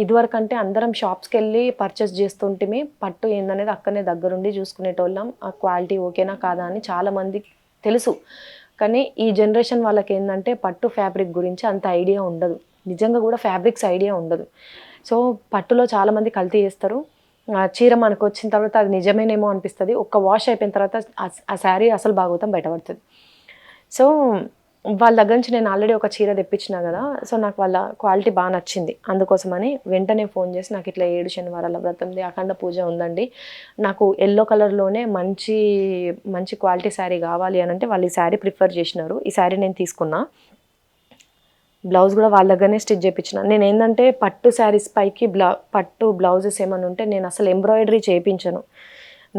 Speaker 1: ఇదివరకు అంటే అందరం షాప్స్కి వెళ్ళి పర్చేస్ చేస్తుంటే పట్టు ఏందనేది అక్కడనే దగ్గరుండి చూసుకునేటోళ్ళం. ఆ క్వాలిటీ ఓకేనా కాదా అని చాలామందికి తెలుసు. కానీ ఈ జనరేషన్ వాళ్ళకి ఏంటంటే పట్టు ఫ్యాబ్రిక్ గురించి అంత ఐడియా ఉండదు, నిజంగా కూడా ఫ్యాబ్రిక్స్ ఐడియా ఉండదు. సో పట్టులో చాలామంది కల్తీ చేస్తారు. చీర మనకు వచ్చిన తర్వాత అది నిజమేనేమో అనిపిస్తుంది, ఒక్క వాష్ అయిపోయిన తర్వాత ఆ శారీ అసలు భాగవతం బయటపడుతుంది. సో వాళ్ళ దగ్గర నుంచి నేను ఆల్రెడీ ఒక చీర తెప్పించిన కదా, సో నాకు వాళ్ళ క్వాలిటీ బాగా నచ్చింది. అందుకోసమని వెంటనే ఫోన్ చేసి నాకు ఇట్లా 7 శనివారాల వ్రతంది అఖండ పూజ ఉందండి, నాకు ఎల్లో కలర్లోనే మంచి మంచి క్వాలిటీ శారీ కావాలి అని అంటే వాళ్ళు ఈ శారీ ప్రిఫర్ చేసినారు. ఈ శారీ నేను తీసుకున్నా. బ్లౌజ్ కూడా వాళ్ళ దగ్గరనే స్టిచ్ చేయించిన. నేను ఏంటంటే పట్టు శారీస్ పైకి పట్టు బ్లౌజెస్ ఏమైనా ఉంటే నేను అసలు ఎంబ్రాయిడరీ చేయించను.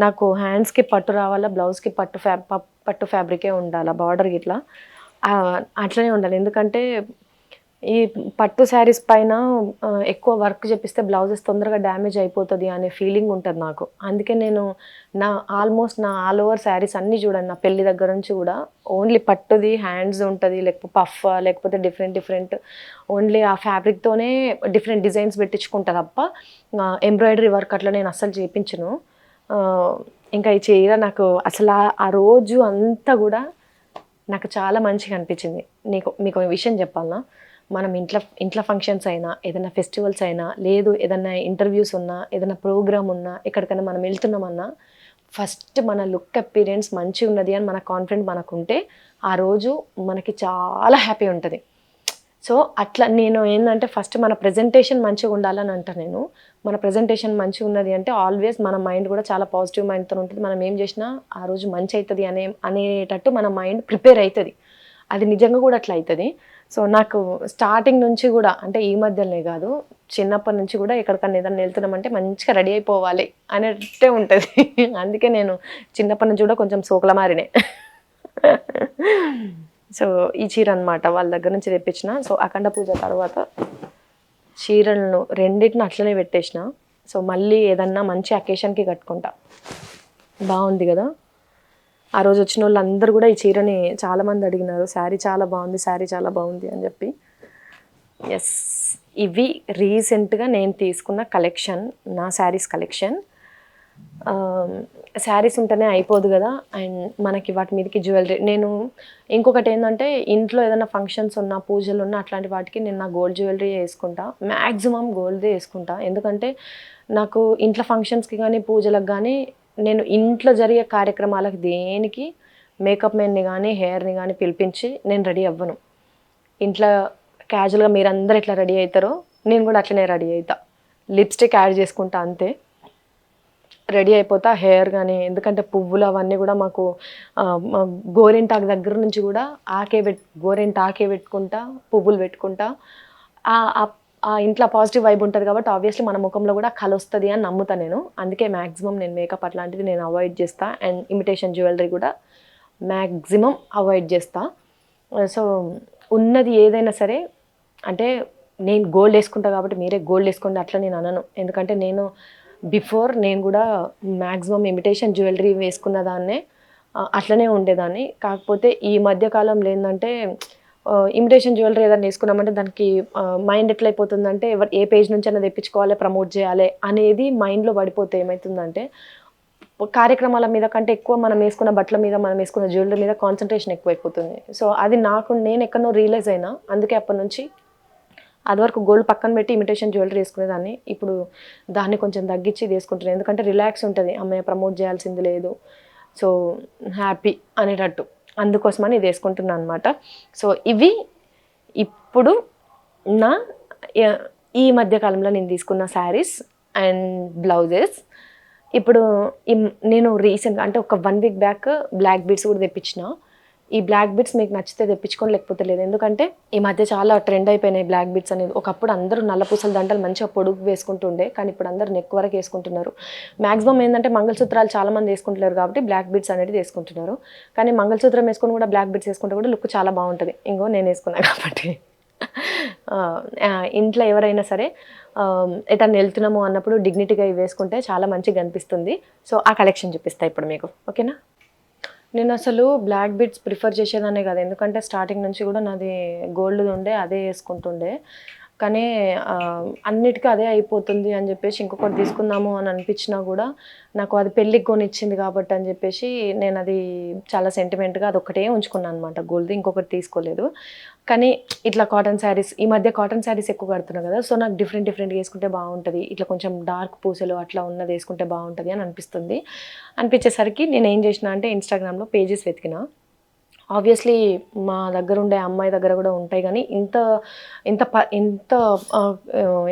Speaker 1: నాకు హ్యాండ్స్కి పట్టు రావాలా, బ్లౌజ్కి పట్టు ఫ్యాబ్రికే ఉండాలా, బార్డర్ ఇట్లా అట్లనే ఉండాలి. ఎందుకంటే ఈ పట్టు శారీస్ పైన ఎక్కువ వర్క్ చేపిస్తే బ్లౌజెస్ తొందరగా డ్యామేజ్ అయిపోతుంది అనే ఫీలింగ్ ఉంటుంది నాకు. అందుకే నేను ఆల్మోస్ట్ నా ఆల్ ఓవర్ శారీస్ అన్నీ చూడండి, నా పెళ్లి దగ్గర నుంచి కూడా ఓన్లీ పట్టుది హ్యాండ్స్ ఉంటుంది, లేకపోతే పఫ్, లేకపోతే డిఫరెంట్ ఓన్లీ ఆ ఫ్యాబ్రిక్తోనే డిఫరెంట్ డిజైన్స్ పెట్టించుకుంటా తప్ప ఎంబ్రాయిడరీ వర్క్ అట్లా నేను అస్సలు చేయించను. ఇంకా ఈ చీర నాకు అసలు ఆ రోజు అంతా కూడా నాకు చాలా మంచిగా అనిపించింది. మీకు విషయం చెప్పాలనా, మనం ఇంట్లో ఫంక్షన్స్ అయినా, ఏదైనా ఫెస్టివల్స్ అయినా, లేదు ఏదైనా ఇంటర్వ్యూస్ ఉన్నా, ఏదైనా ప్రోగ్రామ్ ఉన్నా, ఎక్కడికైనా మనం వెళ్తున్నామన్నా ఫస్ట్ మన లుక్ అపీరెన్స్ మంచిగా ఉన్నది అని మన కాన్ఫిడెంట్ మనకుంటే ఆ రోజు మనకి చాలా హ్యాపీ ఉంటుంది. సో అట్లా నేను ఏంటంటే ఫస్ట్ మన ప్రజెంటేషన్ మంచిగా ఉండాలని అంట. నేను మన ప్రజెంటేషన్ మంచిగా ఉన్నది అంటే ఆల్వేస్ మన మైండ్ కూడా చాలా పాజిటివ్ మైండ్తో ఉంటుంది. మనం ఏం చేసినా ఆ రోజు మంచి అవుతుంది అనేటట్టు మన మైండ్ ప్రిపేర్ అవుతుంది. అది నిజంగా కూడా అట్లా అవుతుంది. సో నాకు స్టార్టింగ్ నుంచి కూడా అంటే ఈ మధ్యలోనే కాదు, చిన్నప్పటి నుంచి కూడా ఎక్కడికన్నా ఏదైనా వెళ్తున్నామంటే మంచిగా రెడీ అయిపోవాలి అనేట్టే ఉంటుంది. అందుకే నేను చిన్నప్పటి నుంచి కూడా కొంచెం సోకులమారినే. సో ఈ చీర అనమాట వాళ్ళ దగ్గర నుంచి తెప్పించిన. సో అఖండ పూజ తర్వాత చీరలను రెండింటిని అట్లనే పెట్టేసిన. సో మళ్ళీ ఏదన్నా మంచి అకేషన్కి కట్టుకుంటా. బాగుంది కదా. ఆ రోజు వచ్చిన వాళ్ళు అందరూ కూడా ఈ చీరని చాలామంది అడిగినారు, శారీ చాలా బాగుంది అని చెప్పి. ఎస్, ఇవి రీసెంట్గా నేను తీసుకున్న కలెక్షన్, నా శారీస్ కలెక్షన్. శారీస్ ఉంటేనే అయిపోదు కదా, అండ్ మనకి వాటి మీదకి జ్యువెలరీ. నేను ఇంకొకటి ఏంటంటే ఇంట్లో ఏదైనా ఫంక్షన్స్ ఉన్నా, పూజలు ఉన్నా, అట్లాంటి వాటికి నేను నా గోల్డ్ జ్యువెలరీ వేసుకుంటా. మ్యాక్సిమం గోల్డ్దే వేసుకుంటా. ఎందుకంటే నాకు ఇంట్లో ఫంక్షన్స్కి కానీ పూజలకు కానీ నేను ఇంట్లో జరిగే కార్యక్రమాలకు దేనికి మేకప్ మెన్ని కానీ హెయిర్ని కానీ పిలిపించి నేను రెడీ అవ్వను. ఇంట్లో క్యాజువల్గా మీరందరూ ఎట్లా రెడీ అవుతారో నేను కూడా అట్లనే రెడీ అవుతా. లిప్స్టిక్ యాడ్ చేసుకుంటా అంతే, రెడీ అయిపోతా. హెయిర్ కానీ, ఎందుకంటే పువ్వులు అవన్నీ కూడా మాకు గోరింటాకు దగ్గర నుంచి కూడా గోరింటాకే పెట్టుకుంటా, పువ్వులు పెట్టుకుంటా. ఆ ఇంట్లో పాజిటివ్ వైబ్ ఉంటుంది కాబట్టి ఆబ్వియస్లీ మన ముఖంలో కూడా కళ వస్తుంది అని నమ్ముతా నేను. అందుకే మ్యాక్సిమం నేను మేకప్ అట్లాంటిది నేను అవాయిడ్ చేస్తా. అండ్ ఇమిటేషన్ జ్యువెలరీ కూడా మ్యాక్సిమం అవాయిడ్ చేస్తా. సో ఉన్నది ఏదైనా సరే అంటే నేను గోల్డ్ వేసుకుంటా కాబట్టి మీరే గోల్డ్ వేసుకోండి అట్లా నేను అనను. ఎందుకంటే నేను బిఫోర్ నేను కూడా మ్యాక్సిమం ఇమిటేషన్ జ్యువెలరీ వేసుకున్న దాన్నే, అట్లనే ఉండేదాన్ని. కాకపోతే ఈ మధ్య కాలంలో ఏంటంటే ఇమిటేషన్ జ్యువెలరీ ఏదైనా వేసుకున్నామంటే దానికి మైండ్ ఎట్లయిపోతుందంటే ఏ పేజ్ నుంచి అయినా తెప్పించుకోవాలి, ప్రమోట్ చేయాలి అనేది మైండ్లో పడిపోతే ఏమవుతుందంటే కార్యక్రమాల మీద కంటే ఎక్కువ మనం వేసుకున్న బట్టల మీద, మనం వేసుకున్న జ్యువెలరీ మీద కాన్సన్ట్రేషన్ ఎక్కువైపోతుంది. సో అది నేను ఎక్కడో రియలైజ్ అయినా. అందుకే అప్పటి నుంచి అది వరకు గోల్డ్ పక్కన పెట్టి ఇమిటేషన్ జ్యువెలరీ వేసుకునేదాన్ని. ఇప్పుడు దాన్ని కొంచెం తగ్గించి వేసుకుంటున్నాను. ఎందుకంటే రిలాక్స్ ఉంటుంది, అమ్మాయి ప్రమోట్ చేయాల్సింది లేదు, సో హ్యాపీ అనేటట్టు. అందుకోసమని ఇది వేసుకుంటున్నాను అనమాట. సో ఇవి ఇప్పుడు నా ఈ మధ్యకాలంలో నేను తీసుకున్న శారీస్ అండ్ బ్లౌజెస్. ఇప్పుడు నేను రీసెంట్గా అంటే ఒక 1 వీక్ బ్యాక్ బ్లాక్ బీడ్స్ కూడా తెప్పించిన. ఈ బ్లాక్ బీడ్స్ మీకు నచ్చితే తెప్పించుకొని, లేకపోతే లేదు. ఎందుకంటే ఈ మధ్య చాలా ట్రెండ్ అయిపోయినాయి బ్లాక్ బీడ్స్ అనేది. ఒకప్పుడు అందరూ నల్ల పూసల దండలు మంచిగా పొడుగు వేసుకుంటుండే, కానీ ఇప్పుడు అందరూ నెక్ వరకు వేసుకుంటున్నారు. మ్యాక్సిమం ఏంటంటే మంగళసూత్రాలు చాలామంది వేసుకుంటున్నారు కాబట్టి బ్లాక్ బీడ్స్ అనేది వేసుకుంటున్నారు. కానీ మంగళసూత్రం వేసుకొని కూడా బ్లాక్ బీడ్స్ వేసుకుంటే కూడా లుక్ చాలా బాగుంటుంది. ఇంకో నేను వేసుకున్నాను కాబట్టి. ఇంట్లో ఎవరైనా సరే ఎటన్నా వెళ్తున్నాము అన్నప్పుడు డిగ్నిటీగా ఇవి వేసుకుంటే చాలా మంచిగా అనిపిస్తుంది. సో ఆ కలెక్షన్ చూపిస్తా ఇప్పుడు మీకు, ఓకేనా? నేను అసలు బ్లాక్ బీడ్స్ ప్రిఫర్ చేసేదానే కాదు, ఎందుకంటే స్టార్టింగ్ నుంచి కూడా నాది గోల్డ్ ఉండే, అదే వేసుకుంటుండే. కానీ అన్నిటికీ అదే అయిపోతుంది అని చెప్పేసి ఇంకొకటి తీసుకుందాము అని అనిపించినా కూడా నాకు అది పెళ్ళికి కొనిచ్చింది కాబట్టి అని చెప్పేసి నేను అది చాలా సెంటిమెంట్గా అది ఒకటే ఉంచుకున్నాను అనమాట, గోల్డ్. ఇంకొకటి తీసుకోలేదు. కానీ ఇట్లా కాటన్ శారీస్, ఈ మధ్య కాటన్ శారీస్ ఎక్కువ కడుతున్నాను కదా, సో నాకు డిఫరెంట్గా వేసుకుంటే బాగుంటుంది, ఇట్లా కొంచెం డార్క్ పూసలు అట్లా ఉన్నది వేసుకుంటే బాగుంటుంది అని అనిపించేసరికి నేను ఏం చేసిన అంటే ఇన్స్టాగ్రామ్లో పేజెస్ వెతికిన. ఆబ్వియస్లీ మా దగ్గర ఉండే అమ్మాయి దగ్గర కూడా ఉంటాయి, కానీ ఇంత ఇంత ఇంత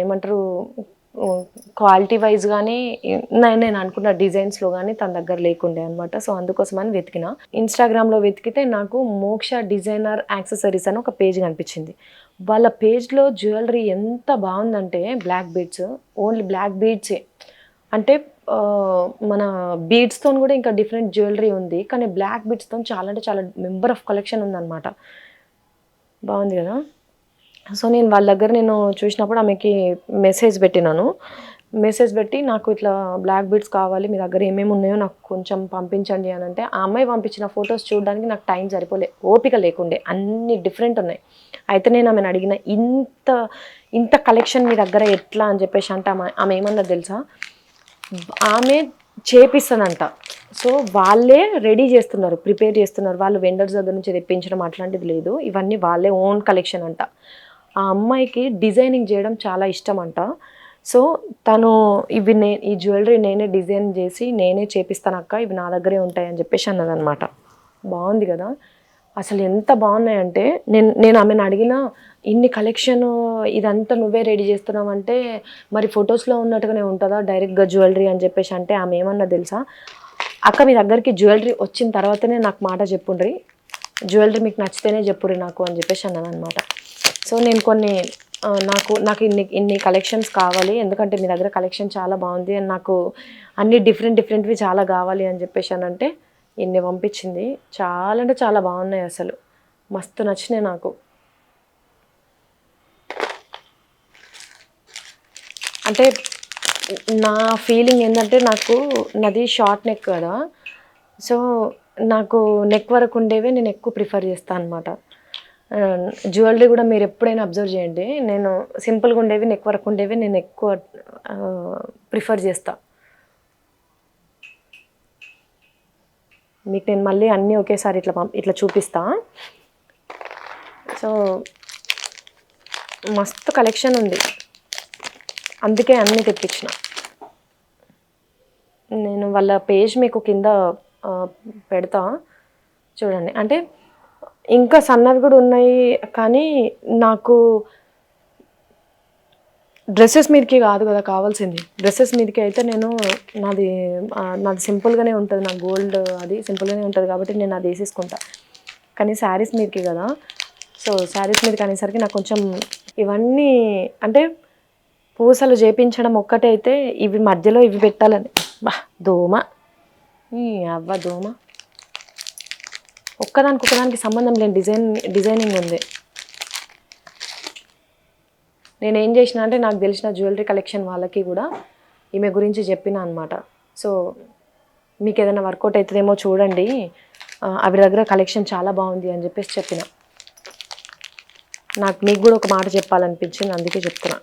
Speaker 1: ఏమంటారు క్వాలిటీ వైజ్ కానీ నేను అనుకున్న డిజైన్స్లో కానీ తన దగ్గర లేకుండే అనమాట. సో అందుకోసమని వెతికిన. ఇన్స్టాగ్రామ్లో వెతికితే నాకు మోక్ష డిజైనర్ యాక్సెసరీస్ అని ఒక పేజ్ కనిపించింది. వాళ్ళ పేజ్లో జ్యువెలరీ ఎంత బాగుందంటే బ్లాక్ బీడ్స్, ఓన్లీ బ్లాక్ బీడ్సే. అంటే మన బీడ్స్తో కూడా ఇంకా డిఫరెంట్ జ్యువెలరీ ఉంది, కానీ బ్లాక్ బీడ్స్తో చాలా అంటే చాలా మెంబర్ ఆఫ్ కలెక్షన్ ఉందన్నమాట. బాగుంది కదా. సో నేను వాళ్ళ దగ్గర చూసినప్పుడు ఆమెకి మెసేజ్ పెట్టి నాకు ఇట్లా బ్లాక్ బీడ్స్ కావాలి, మీ దగ్గర ఏమేమి ఉన్నాయో నాకు కొంచెం పంపించండి అని అంటే, ఆ అమ్మాయి పంపించిన ఫొటోస్ చూడడానికి నాకు టైం సరిపోలే, ఓపిక లేకుండే, అన్ని డిఫరెంట్ ఉన్నాయి. అయితే నేను ఆమెను అడిగిన, ఇంత కలెక్షన్ మీ దగ్గర ఎట్లా అని చెప్పేసి అంటే ఆమె ఏమన్నా తెలుసా, ఆమె చేపిస్తుందంట. సో వాళ్ళే రెడీ చేస్తున్నారు, ప్రిపేర్ చేస్తున్నారు, వాళ్ళు వెండర్స్ దగ్గర నుంచి తెప్పించడం అట్లాంటిది లేదు, ఇవన్నీ వాళ్ళే ఓన్ కలెక్షన్ అంట. ఆ అమ్మాయికి డిజైనింగ్ చేయడం చాలా ఇష్టం అంట. సో తను ఈ జ్యువెలరీ నేనే డిజైన్ చేసి నేనే చేపిస్తాను అక్క, ఇవి నా దగ్గరే ఉంటాయి అని చెప్పేసి అన్నదనమాట. బాగుంది కదా. అసలు ఎంత బాగున్నాయంటే నేను ఆమెను అడిగిన, ఇన్ని కలెక్షన్ ఇదంతా నువ్వే రెడీ చేస్తున్నావు అంటే మరి ఫొటోస్లో ఉన్నట్టుగానే ఉంటుందా డైరెక్ట్గా జ్యువెలరీ అని చెప్పేసి అంటే, ఆమె ఏమన్నా తెలుసా, అక్క మీ దగ్గరికి జ్యువెలరీ వచ్చిన తర్వాతనే నాకు మాట చెప్పుండ్రి, జ్యువెలరీ మీకు నచ్చితేనే చెప్పుర్రి నాకు అని చెప్పేసి అన్నాను అనమాట. సో నేను కొన్ని నాకు ఇన్ని కలెక్షన్స్ కావాలి, ఎందుకంటే మీ దగ్గర కలెక్షన్ చాలా బాగుంది అని, నాకు అన్ని డిఫరెంట్వి చాలా కావాలి అని చెప్పేసి అని అంటే ఇన్ని పంపించింది. చాలా అంటే చాలా బాగున్నాయి, అసలు మస్తు నచ్చినాయి నాకు. అంటే నా ఫీలింగ్ ఏంటంటే, నాది షార్ట్ నెక్ కదా, సో నాకు నెక్ వరకు ఉండేవే నేను ఎక్కువ ప్రిఫర్ చేస్తాను అనమాట. జ్యువెలరీ కూడా మీరు ఎప్పుడైనా అబ్జర్వ్ చేయండి, నేను సింపుల్గా ఉండేవి, నెక్ వరకు ఉండేవి నేను ఎక్కువ ప్రిఫర్ చేస్తా. మీకు నేను మళ్ళీ అన్నీ ఒకేసారి ఇట్లా చూపిస్తా. సో మస్తు కలెక్షన్ ఉంది, అందుకే అన్నీ తెప్పించిన. నేను వాళ్ళ పేజ్ మీకు కింద పెడతా చూడండి. అంటే ఇంకా సన్నవి కూడా ఉన్నాయి, కానీ నాకు డ్రెస్సెస్ మీదకి కాదు కదా కావాల్సింది. డ్రెస్సెస్ మీదకి అయితే నాది సింపుల్గానే ఉంటుంది, నా గోల్డ్ అది సింపుల్గానే ఉంటుంది కాబట్టి నేను అది వేసేసుకుంటా. కానీ శారీస్ మీదకి కదా, సో శారీస్ మీదకి అనేసరికి నాకు కొంచెం ఇవన్నీ అంటే పూసలు చేపించడం ఒక్కటే అయితే, ఇవి మధ్యలో ఇవి పెట్టాలని దోమ ఒక్కదానికి సంబంధం లేని డిజైనింగ్ ఉంది. నేను ఏం చేసిన అంటే నాకు తెలిసిన జ్యువెలరీ కలెక్షన్ వాళ్ళకి కూడా ఈమె గురించి చెప్పిన అనమాట. సో మీకు ఏదైనా వర్కౌట్ అవుతుందేమో చూడండి, ఆవిడ దగ్గర కలెక్షన్ చాలా బాగుంది అని చెప్పేసి చెప్పిన. నాకు మీకు కూడా ఒక మాట చెప్పాలనిపించింది, అందుకే చెప్తున్నా.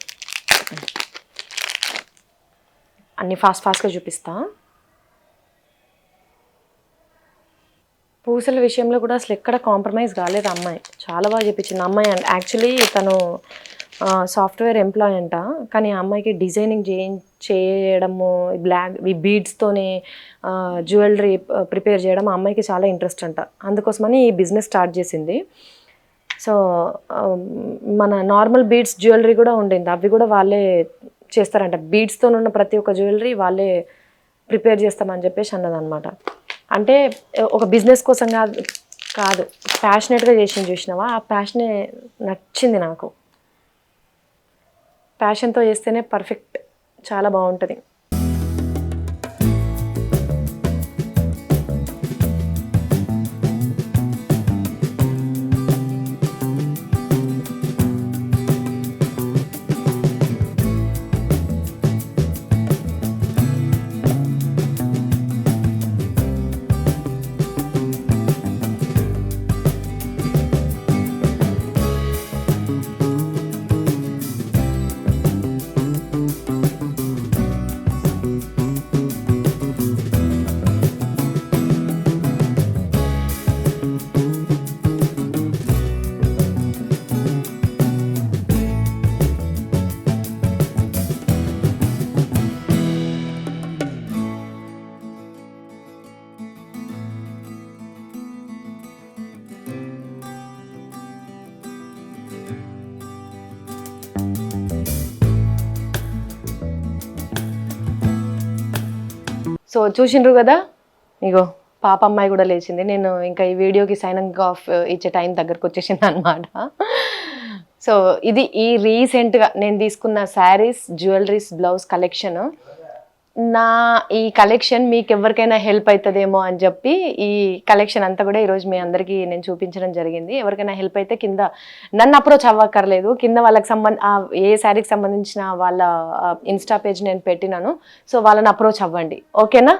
Speaker 1: అన్నీ ఫాస్ట్గా చూపిస్తా. పూసల విషయంలో కూడా అసలు ఎక్కడ కాంప్రమైజ్ కాలేదు అమ్మాయి, చాలా బాగా చెప్పించింది అమ్మాయి. అండ్ యాక్చువల్లీ తను సాఫ్ట్వేర్ ఎంప్లాయ్ అంట, కానీ ఆ అమ్మాయికి డిజైనింగ్ చేయడము, ఈ బీడ్స్తోనే జ్యువెలరీ ప్రిపేర్ చేయడం ఆ అమ్మాయికి చాలా ఇంట్రెస్ట్ అంట. అందుకోసమని ఈ బిజినెస్ స్టార్ట్ చేసింది. సో మన నార్మల్ బీడ్స్ జ్యువెలరీ కూడా ఉండింది, అవి కూడా వాళ్ళే చేస్తారంట. బీడ్స్తో ఉన్న ప్రతి ఒక్క జ్యువెలరీ వాళ్ళే ప్రిపేర్ చేస్తామని చెప్పేసి అన్నదన్నమాట. అంటే ఒక బిజినెస్ కోసం కాదు, ప్యాషనెట్గా చేసింది. చూసినావా, ఆ ప్యాషనే నచ్చింది నాకు. ప్యాషన్తో చేస్తేనే పర్ఫెక్ట్, చాలా బాగుంటుంది. సో చూసిండ్రు కదా, ఇగో పాప అమ్మాయి కూడా లేచింది. నేను ఇంకా ఈ వీడియోకి సైనింగ్ ఆఫ్ ఇచ్చే టైం దగ్గరకు వచ్చేసింది అనమాట. సో ఇది ఈ రీసెంట్గా నేను తీసుకున్న శారీస్, జ్యువెలరీస్, బ్లౌజ్ కలెక్షన్. ఈ కలెక్షన్ మీకు ఎవరికైనా హెల్ప్ అవుతుందేమో అని చెప్పి ఈ కలెక్షన్ అంతా కూడా ఈరోజు మీ అందరికీ నేను చూపించడం జరిగింది. ఎవరికైనా హెల్ప్ అయితే కింద నన్ను అప్రోచ్ అవ్వక్కర్లేదు, కింద వాళ్ళకి ఏ శారీకి సంబంధించిన వాళ్ళ ఇన్స్టా పేజ్ నేను పెట్టినాను. సో వాళ్ళని అప్రోచ్ అవ్వండి, ఓకేనా?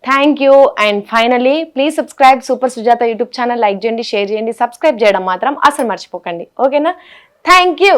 Speaker 1: Thank you. And finally please subscribe super Sujatha YouTube channel. Like చేయండి, షేర్ చేయండి, సబ్స్క్రైబ్ చేయడం మాత్రం అసలు మర్చిపోకండి, ఓకేనా? Thank you.